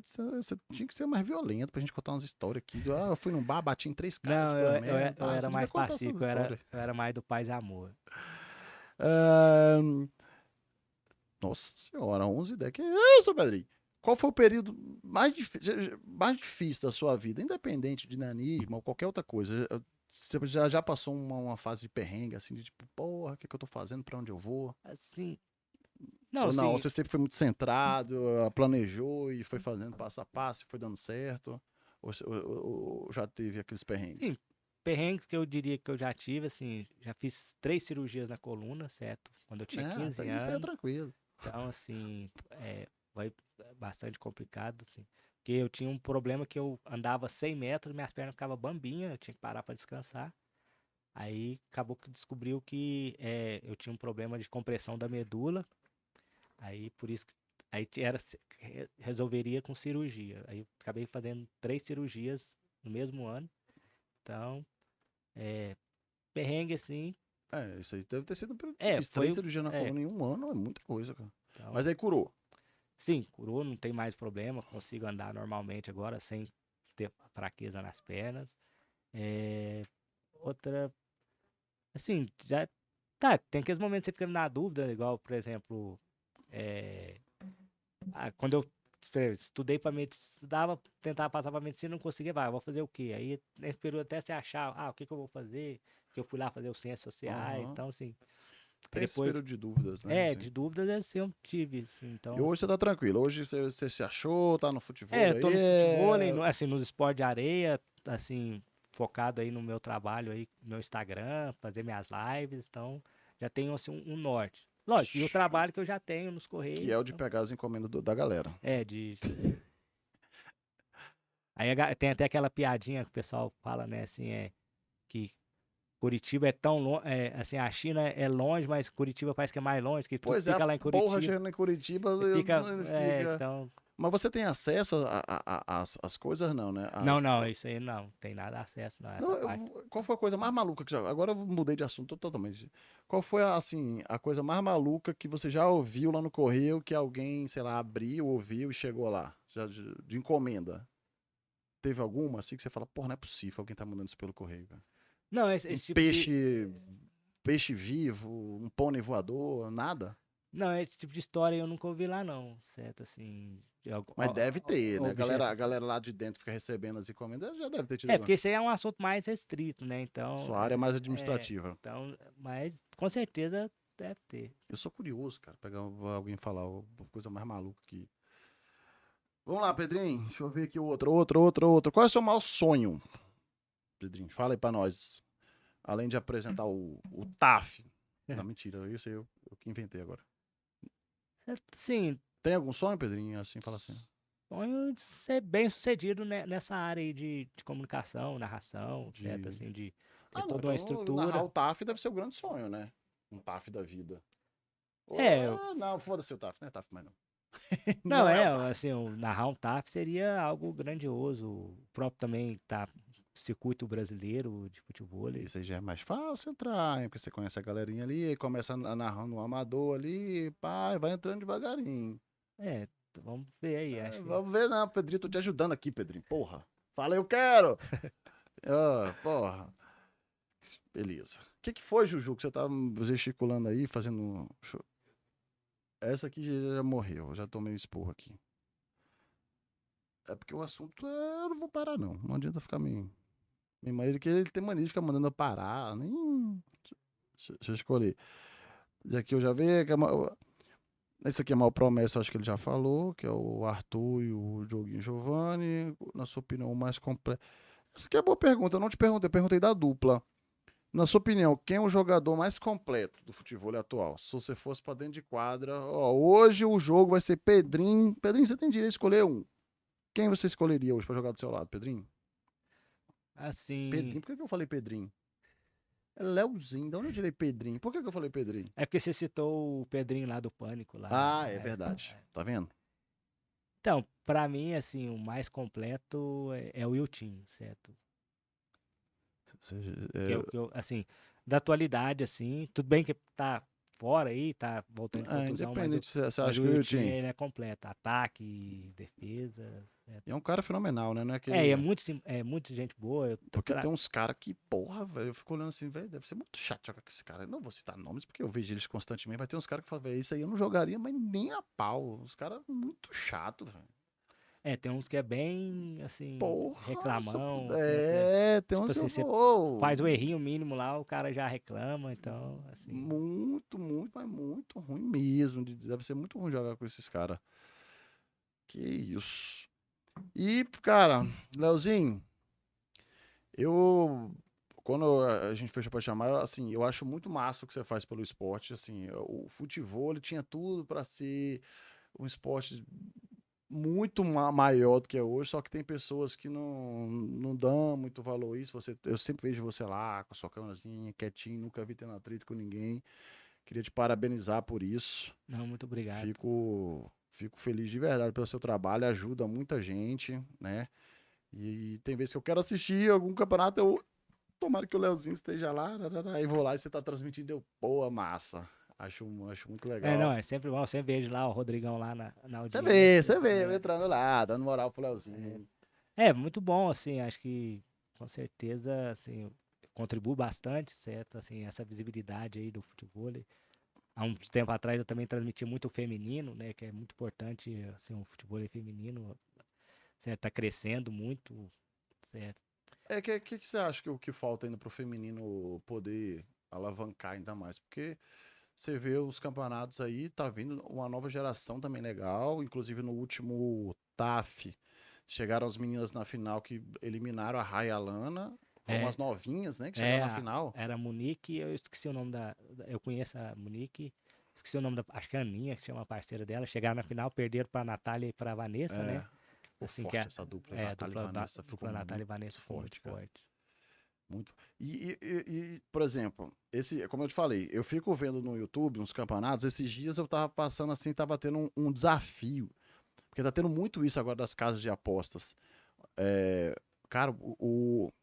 tinha que ser mais violento pra gente contar umas histórias aqui. Eu fui num bar, bati em 3 caras de Não, 2 metros. eu Você era devia mais contar essas pacífico, histórias. eu era mais do paz e amor. Ah, nossa senhora, 11 10. Que isso, Pedrinho? Qual foi o período mais difícil da sua vida, independente de nanismo ou qualquer outra coisa? Você já passou uma fase de perrengue, assim, de tipo, porra, o que eu tô fazendo, pra onde eu vou? Assim, não, Ou não, assim, você sempre foi muito centrado, planejou e foi fazendo passo a passo e foi dando certo? Ou já teve aqueles perrengues? sim, perrengues que eu diria que eu já tive, assim, já fiz 3 cirurgias na coluna, certo? Quando eu tinha Tá, 15 isso aí é anos. tranquilo. Então, assim, foi bastante complicado, assim. Porque eu tinha um problema que eu andava 100 metros, minhas pernas ficavam bambinhas, eu tinha que parar para descansar. Aí acabou que descobriu que eu tinha um problema de compressão da medula. Aí por isso que Aí resolveria com cirurgia. Aí eu acabei fazendo 3 cirurgias no mesmo ano. Então, perrengue assim. Isso aí deve ter sido um período difícil. Foi 3 cirurgias na é, coluna em um ano é muita coisa, cara. então, Mas aí curou. sim, curou, não tem mais problema, consigo andar normalmente agora sem ter fraqueza nas pernas. É, outra, assim, já tá, tem aqueles momentos que você fica na dúvida, igual, por exemplo, é, quando eu estudei para medicina, tentava passar para medicina, não conseguia, vai, eu vou fazer o quê? Aí, nesse período, até você achar, o que que eu vou fazer? Porque eu fui lá fazer o ciências sociais, Aham. então, assim, aí Tem esse depois, período de dúvidas, né? Assim. de dúvidas, assim, eu tive, assim, E então, hoje você assim, tá tranquilo. Hoje você se achou, tá no futebol eu aí. tô no futebol, assim, nos esportes de areia, assim, focado aí no meu trabalho aí, no meu Instagram, fazer minhas lives, então, já tenho, assim, um norte. Lógico, e o trabalho que eu já tenho nos Que Correios, é o de então, pegar as encomendas da galera. de aí tem até aquela piadinha que o pessoal fala, né, assim, que Curitiba é tão longe, assim, a China é longe, mas Curitiba parece que é mais longe, que tudo Pois é, a fica lá em porra Curitiba. chegando em Curitiba, E fica, não fica. então, Mas você tem acesso às coisas, não, né? não, isso aí não, tem nada acesso, não, Não, essa parte. qual foi a coisa mais maluca que já. Agora eu mudei de assunto totalmente. Qual foi, assim, a coisa mais maluca que você já ouviu lá no correio que alguém, sei lá, abriu, ouviu e chegou lá? Já de encomenda? Teve alguma assim que você fala, porra, não é possível, alguém tá mandando isso pelo correio, cara. Não, Um esse tipo de, peixe vivo, um pônei voador, nada? não, esse tipo de história eu nunca ouvi lá, não, certo, assim, de Mas deve ter, né? A objetos, assim. galera lá de dentro fica recebendo as encomendas, já deve ter tido alguma. Porque esse aí é um assunto mais restrito, né, então, Sua área é mais administrativa. mas com certeza deve ter. Eu sou curioso, cara, pegar alguém falar coisa mais maluca aqui. Vamos lá, Pedrinho. Deixa eu ver aqui outro. Qual é o seu maior sonho, Pedrinho? Fala aí pra nós. Além de apresentar o TAF. Não, mentira, isso aí eu que inventei agora. Sim, Tem algum sonho, Pedrinho? Assim, fala assim. sonho de ser bem sucedido nessa área aí de comunicação, narração, certo? De. Assim, de ter Ah, não. toda uma Então narrar estrutura. o TAF deve ser o grande sonho, né? Um TAF da vida. É, Não, foda-se o TAF, não é TAF mais não. não, Não é o TAF. assim, o narrar um TAF seria algo grandioso. O próprio também tá circuito brasileiro de futebol. Isso aí já é mais fácil entrar, hein? Porque você conhece a galerinha ali, aí começa narrando um amador ali, pá, e vai entrando devagarinho. Vamos ver aí, acho que. Vamos ver, não, Pedrinho, tô te ajudando aqui, Pedrinho. Porra. Fala, eu quero. Porra. Beleza. O que foi, Juju, que você tá gesticulando aí, fazendo. Essa aqui já morreu, já tomei um esporro aqui. É porque o assunto é. Eu não vou parar, não. Não adianta ficar me maneiro, que ele tem mania de ficar mandando eu parar. Nem. Deixa eu escolher. E aqui eu já vi que esse aqui é mal promessa, acho que ele já falou, que é o Arthur e o Dioguinho Giovanni. Na sua opinião, o mais completo. Essa aqui é boa pergunta, eu não te perguntei, eu perguntei da dupla. Na sua opinião, quem é o jogador mais completo do futebol atual? Se você fosse pra dentro de quadra, ó, hoje o jogo vai ser Pedrinho. Pedrinho, você tem direito de escolher um. Quem você escolheria hoje pra jogar do seu lado, Pedrinho? Assim. Pedrinho, por que eu falei Pedrinho? É Leozinho, de onde eu tirei Pedrinho? Por que eu falei Pedrinho? É porque você citou o Pedrinho lá do Pânico lá. Ah, é verdade. Tá vendo? Então, pra mim, assim, o mais completo é o Wiltinho, certo? Que é o que eu, assim, da atualidade, assim, tudo bem que tá fora aí, tá voltando de contusão, Independente se você mas acha o que o Wiltinho, time ele é completo, ataque, defesa, é um cara fenomenal, né? Não é e é aquele. muito, é muito gente boa, Porque tem uns caras que, porra, velho, eu fico olhando assim, velho, deve ser muito chato jogar com esse cara. Eu não vou citar nomes porque eu vejo eles constantemente, mas tem uns caras que falam, velho, isso aí eu não jogaria, mas nem a pau. Os caras muito chato, velho. tem uns que é bem, assim, Porra, se eu reclamão, certo? tem Tipo uns que assim, eu você vou. faz o errinho mínimo lá, o cara já reclama, então, assim, Mas muito ruim mesmo. Deve ser muito ruim jogar com esses caras. Que isso. E, cara, Leozinho, eu. Quando a gente fechou pra chamar, assim, eu acho muito massa o que você faz pelo esporte. Assim, o futebol ele tinha tudo pra ser um esporte muito maior do que é hoje, só que tem pessoas que não dão muito valor a isso. Eu sempre vejo você lá com a sua câmerazinha, quietinho, nunca vi tendo atrito com ninguém. Queria te parabenizar por isso. não, muito obrigado. Fico Fico feliz de verdade pelo seu trabalho, ajuda muita gente, né? E tem vezes que eu quero assistir algum campeonato, eu tomara que o Leozinho esteja lá, aí vou lá e você tá transmitindo, eu, pô, massa. Acho muito Não, legal. é sempre bom, eu sempre vejo lá o Rodrigão lá na Você audiência. vê, eu entrando lá, dando moral pro É, Leozinho. muito bom, assim, acho que com certeza, assim, contribui bastante, certo? Assim, essa visibilidade aí do futebol. Há um tempo atrás eu também transmiti muito o feminino, né? Que é muito importante, assim, o futebol feminino, certo? Tá crescendo muito, certo? Que você acha que o que falta ainda pro feminino poder alavancar ainda mais? Porque você vê os campeonatos aí, tá vindo uma nova geração também legal, inclusive no último TAF, chegaram as meninas na final que eliminaram a Ray e a Lana, foram É, umas novinhas, né, que chegaram na final. era a Monique, eu esqueci o nome eu conheço a Monique, esqueci o nome acho que é a Aninha, que chama a parceira dela, chegaram na final, perderam pra Natália e pra Vanessa, É, né? ficou Assim, que forte essa dupla, a Natália e Vanessa, ficou dupla Natália e muito Vanessa ficou muito forte, cara. forte. Muito. Por exemplo, como eu te falei, eu fico vendo no YouTube uns campeonatos. Esses dias eu tava passando assim, tava tendo um desafio. Porque tá tendo muito isso agora das casas de apostas. É, cara,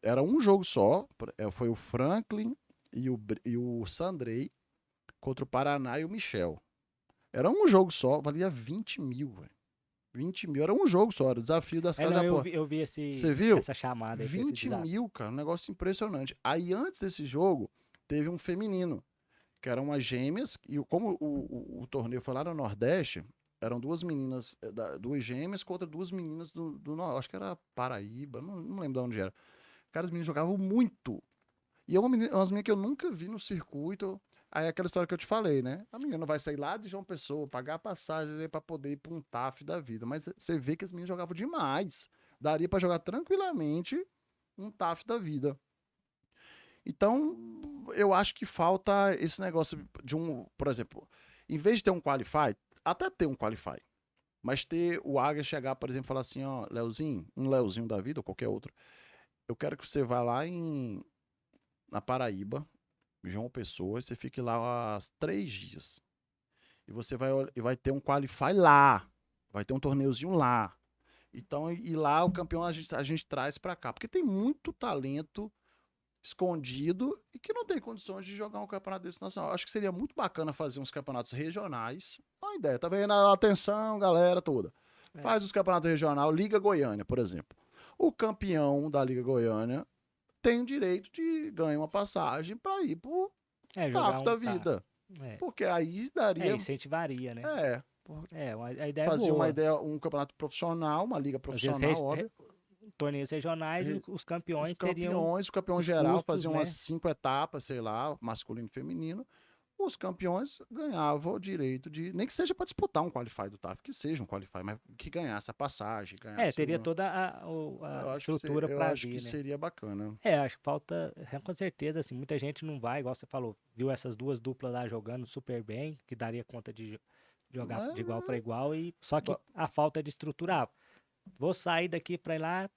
era um jogo só. Foi o Franklin e o Sandrei contra o Paraná e o Michel. Era um jogo só, valia 20 mil, velho. 20 mil, era um jogo só, era o desafio das casas de Não, apostas. eu vi Você viu? essa chamada aí, esse 20 desafio. mil, cara, um negócio impressionante. Aí antes desse jogo, teve um feminino, que eram umas gêmeas, e como o torneio foi lá no Nordeste, eram duas meninas, duas gêmeas contra duas meninas acho que era Paraíba, não lembro de onde era. Cara, as meninas jogavam muito. E é umas meninas que eu nunca vi no circuito. Aí é aquela história que eu te falei, né? A menina vai sair lá de João Pessoa, pagar a passagem pra poder ir pra um TAF da vida. Mas você vê que as meninas jogavam demais. Daria pra jogar tranquilamente um TAF da vida. Então, eu acho que falta esse negócio de por exemplo, em vez de ter um qualify, até ter um qualify, mas ter o Águia chegar, por exemplo, e falar assim, ó, Leozinho, um Leozinho da vida ou qualquer outro, eu quero que você vá lá na Paraíba, João Pessoa, você fique lá há 3 dias. E você vai ter um qualify lá. Vai ter um torneiozinho lá. Então, e lá o campeão a gente traz pra cá. Porque tem muito talento escondido e que não tem condições de jogar um campeonato desse nacional. Acho que seria muito bacana fazer uns campeonatos regionais. Uma ideia, tá vendo? Atenção, galera toda. É, Faz os campeonatos regional, Liga Goiânia, por exemplo. O campeão da Liga Goiânia tem o direito de ganhar uma passagem para ir pro jogar TAF da um TAF. vida. É, Porque aí daria. incentivaria, né? É. A ideia é Fazia uma boa. ideia, um campeonato profissional, uma liga Às vezes, profissional, óbvio. torneios regionais, os Os campeões teriam campeões, o campeão os geral custos, fazia umas né? 5 etapas, sei lá, masculino e feminino. Os campeões ganhavam o direito de, nem que seja para disputar um qualify do TAF, que seja um qualify, mas que ganhasse a passagem, ganhasse Teria o. toda a estrutura Eu para acho que vir, né? seria bacana. Acho que falta, com certeza, assim, muita gente não vai, igual você falou, viu essas duas duplas lá jogando super bem, que daria conta de jogar de igual para igual, e só que Ba- a falta de estruturar. Vou sair daqui para ir lá,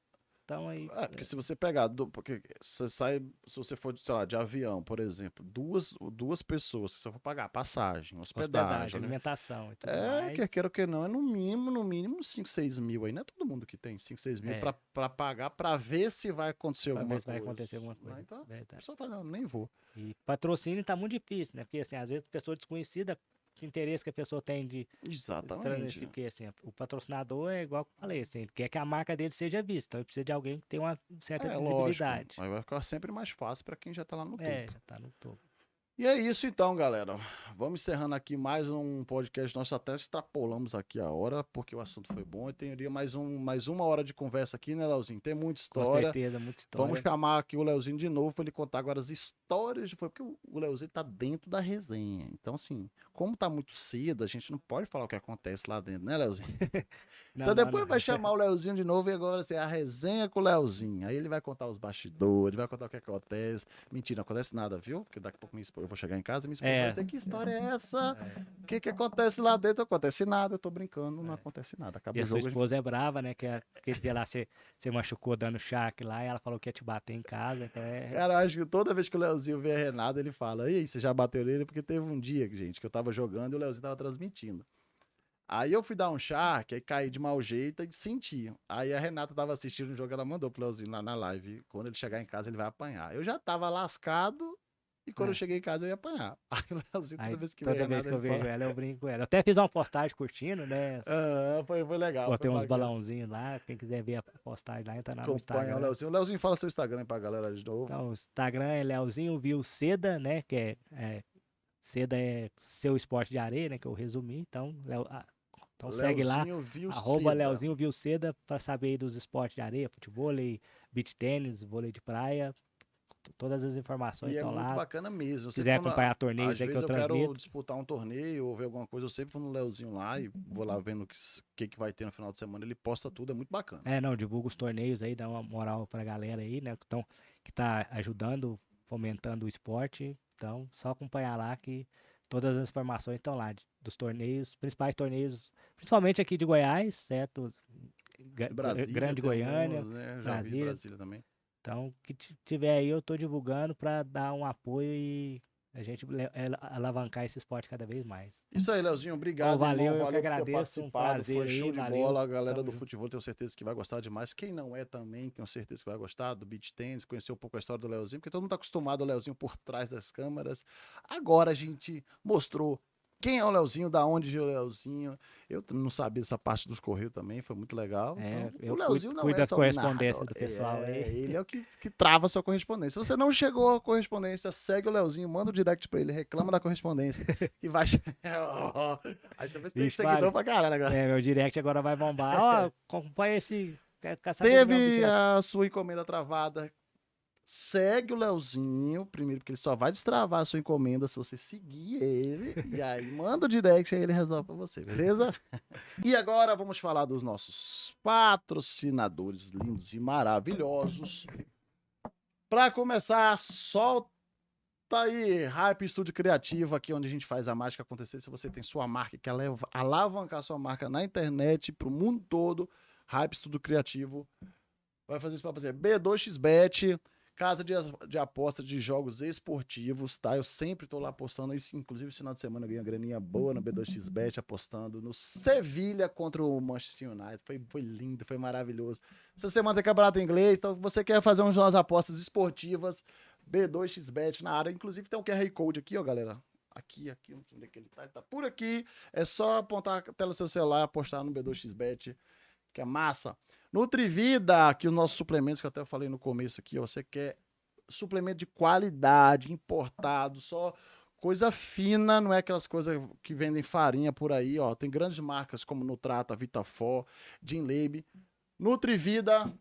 então aí, Porque se você pegar, porque você sai, se você for, sei lá, de avião, por exemplo, duas pessoas, se você for pagar passagem, hospedagem, hospedagem, alimentação e tudo mais. quer queira ou que não, é no mínimo 5, 6 mil aí. Não é todo mundo que tem 5, 6 mil É, pra pagar, pra ver se vai acontecer para ver alguma se vai coisa. acontecer alguma Né? coisa. Então, a Verdade. pessoa fala, não, nem vou. E patrocínio tá muito difícil, né? Porque assim, às vezes pessoa desconhecida, que interesse que a pessoa tem de Exatamente. transmitir, porque assim, o patrocinador é igual que eu falei, assim, ele quer que a marca dele seja vista, então ele precisa de alguém que tenha uma certa Lógico. visibilidade. Aí vai ficar sempre mais fácil pra quem já tá lá no topo. Já tá no topo. E é isso então, galera. Vamos encerrando aqui mais um podcast. Nós até extrapolamos aqui a hora, porque o assunto foi bom. E teria mais uma hora de conversa aqui, né, Leozinho? Tem muita Com história. certeza, muita Vamos história. chamar aqui o Leozinho de novo para ele contar agora as histórias. Porque o Leozinho tá dentro da resenha. Então, assim, como tá muito cedo, a gente não pode falar o que acontece lá dentro, né, Leozinho? Então Não, não, depois não. vai chamar o Leozinho de novo e agora assim, a resenha com o Leozinho. Aí ele vai contar os bastidores, vai contar o que acontece. Mentira, não acontece nada, viu? Porque daqui a pouco eu vou chegar em casa e minha esposa vai É, dizer, que história é essa? é, O que acontece lá dentro? Não acontece nada, eu tô brincando, não é. acontece nada. E Acaba o a sua jogo, a gente... esposa é brava, né? Que aquele dia lá você machucou dando charque lá e ela falou que ia te bater em casa. Então Cara, eu acho que toda vez que o Leozinho vê a Renata, ele fala, e aí, você já bateu nele? Porque teve um dia, gente, que eu tava jogando e o Leozinho tava transmitindo. Aí eu fui dar um charque, aí caí de mau jeito e senti. Aí a Renata tava assistindo o jogo, ela mandou pro Leozinho lá na live. Quando ele chegar em casa, ele vai apanhar. Eu já tava lascado e quando eu É. cheguei em casa, eu ia apanhar. Aí o Leozinho, toda Aí vez que vê a toda vez Renata, que eu ele só. vejo ela, eu brinco com ela. Eu até fiz uma postagem curtindo, né? Ah, foi legal, foi Botei uns bacana. balãozinhos lá. Quem quiser ver a postagem lá, entra lá no Acompanha o Instagram. Leozinho. O Leozinho, fala seu Instagram aí pra galera de novo. Então, o Instagram é Leozinho Viu Seda, né? Que Seda é seu esporte de areia, né? Que eu resumi. Então, então segue lá, Leozinho Viu arroba Seda. Leozinho Viu Seda, pra saber aí dos esportes de areia, futebol, beach tênis, vôlei de praia. Todas as informações E é estão muito lá. bacana mesmo. Eu Se sempre quiser quando, acompanhar às torneios aí que vezes eu eu quero transmito. disputar um torneio ou ver alguma coisa, eu sempre vou no Leozinho lá e vou lá vendo o que vai ter no final de semana. Ele posta tudo, é muito bacana. Não, divulga os torneios aí, dá uma moral pra galera aí, né? Então, que tá ajudando, fomentando o esporte. Então, só acompanhar lá que todas as informações estão lá, dos torneios, principais torneios, principalmente aqui de Goiás, certo? De Brasília Grande tem Goiânia, alguns, né? Eu já vi de Brasília. Brasília também. Então, que tiver aí, eu tô divulgando pra dar um apoio e a gente alavancar esse esporte cada vez mais. Isso aí, Leozinho. Ô, Obrigado, irmão. valeu, eu que Valeu por ter agradeço, um participado. Foi prazer show aí, de valeu, bola. A galera tamo do junto. futebol tenho certeza que vai gostar demais. Quem não é também, tenho certeza que vai gostar do beach tennis, conhecer um pouco a história do Leozinho, porque todo mundo tá acostumado ao Leozinho por trás das câmeras. Agora a gente mostrou quem é o Leozinho, da onde veio o Leozinho. Eu não sabia essa parte dos Correios também, foi muito legal. Então, o Eu Leozinho não cuido é das só um correspondências narrador. do pessoal aí. Ele é o que trava a sua correspondência. Se você não chegou à correspondência, segue o Leozinho, manda um direct pra ele, reclama da correspondência. Que vai. Aí você vê se tem Vixe, seguidor vale. pra caralho agora. Meu direct agora vai bombar. Ó, acompanha esse. Quer saber de meu Teve objeto? a sua encomenda travada. Segue o Leozinho, primeiro, porque ele só vai destravar a sua encomenda se você seguir ele. E aí manda o direct, aí ele resolve pra você, beleza? E agora vamos falar dos nossos patrocinadores lindos e maravilhosos. Para começar, solta aí, Hype Estúdio Criativo, aqui onde a gente faz a mágica acontecer. Se você tem sua marca e quer alavancar sua marca na internet para o mundo todo, Hype Estúdio Criativo vai fazer isso para você. B2xBet, casa de aposta de jogos esportivos, tá? Eu sempre tô lá apostando isso, inclusive esse final de semana eu ganhei uma graninha boa no B2xBet, apostando no Sevilha contra o Manchester United. Foi lindo, foi maravilhoso. Essa semana tem campeonato inglês, então você quer fazer umas apostas esportivas, B2xBet na área. Inclusive tem um QR Code aqui, ó, galera. Aqui, não sei onde é que ele tá por aqui. É só apontar a tela do seu celular, apostar no B2xBet, que é massa. Nutrivida, aqui os nossos suplementos que eu até falei no começo aqui, ó, você quer suplemento de qualidade, importado, só coisa fina, não é aquelas coisas que vendem farinha por aí, ó. Tem grandes marcas como Nutrata, Vitafor, Gymlab. Nutrivida,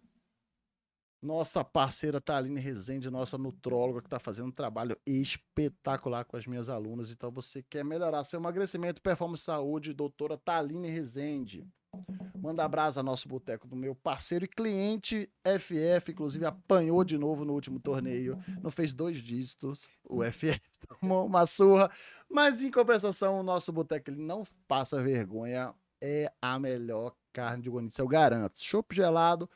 nossa parceira Thaline Rezende, nossa nutróloga, que está fazendo um trabalho espetacular com as minhas alunas. Então, você quer melhorar seu emagrecimento, performance, saúde, doutora Thaline Rezende. Manda brasa nosso boteco do meu parceiro e cliente FF, inclusive apanhou de novo no último torneio, não fez 2 dígitos, o FF tomou uma surra, mas em compensação o nosso boteco ele não passa vergonha, é a melhor carne de bonito, eu garanto. Chopp gelado,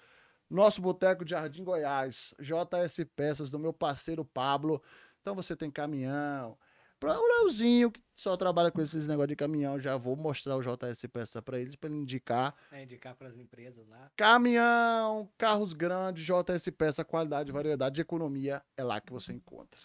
nosso boteco de Jardim Goiás, JS Peças do meu parceiro Pablo, então você tem caminhão, para o Leozinho, que só trabalha com esses negócios de caminhão, já vou mostrar o JS Peça para ele indicar. Indicar para as empresas lá. Caminhão, carros grandes, JS Peça, qualidade, variedade, economia, é lá que você encontra.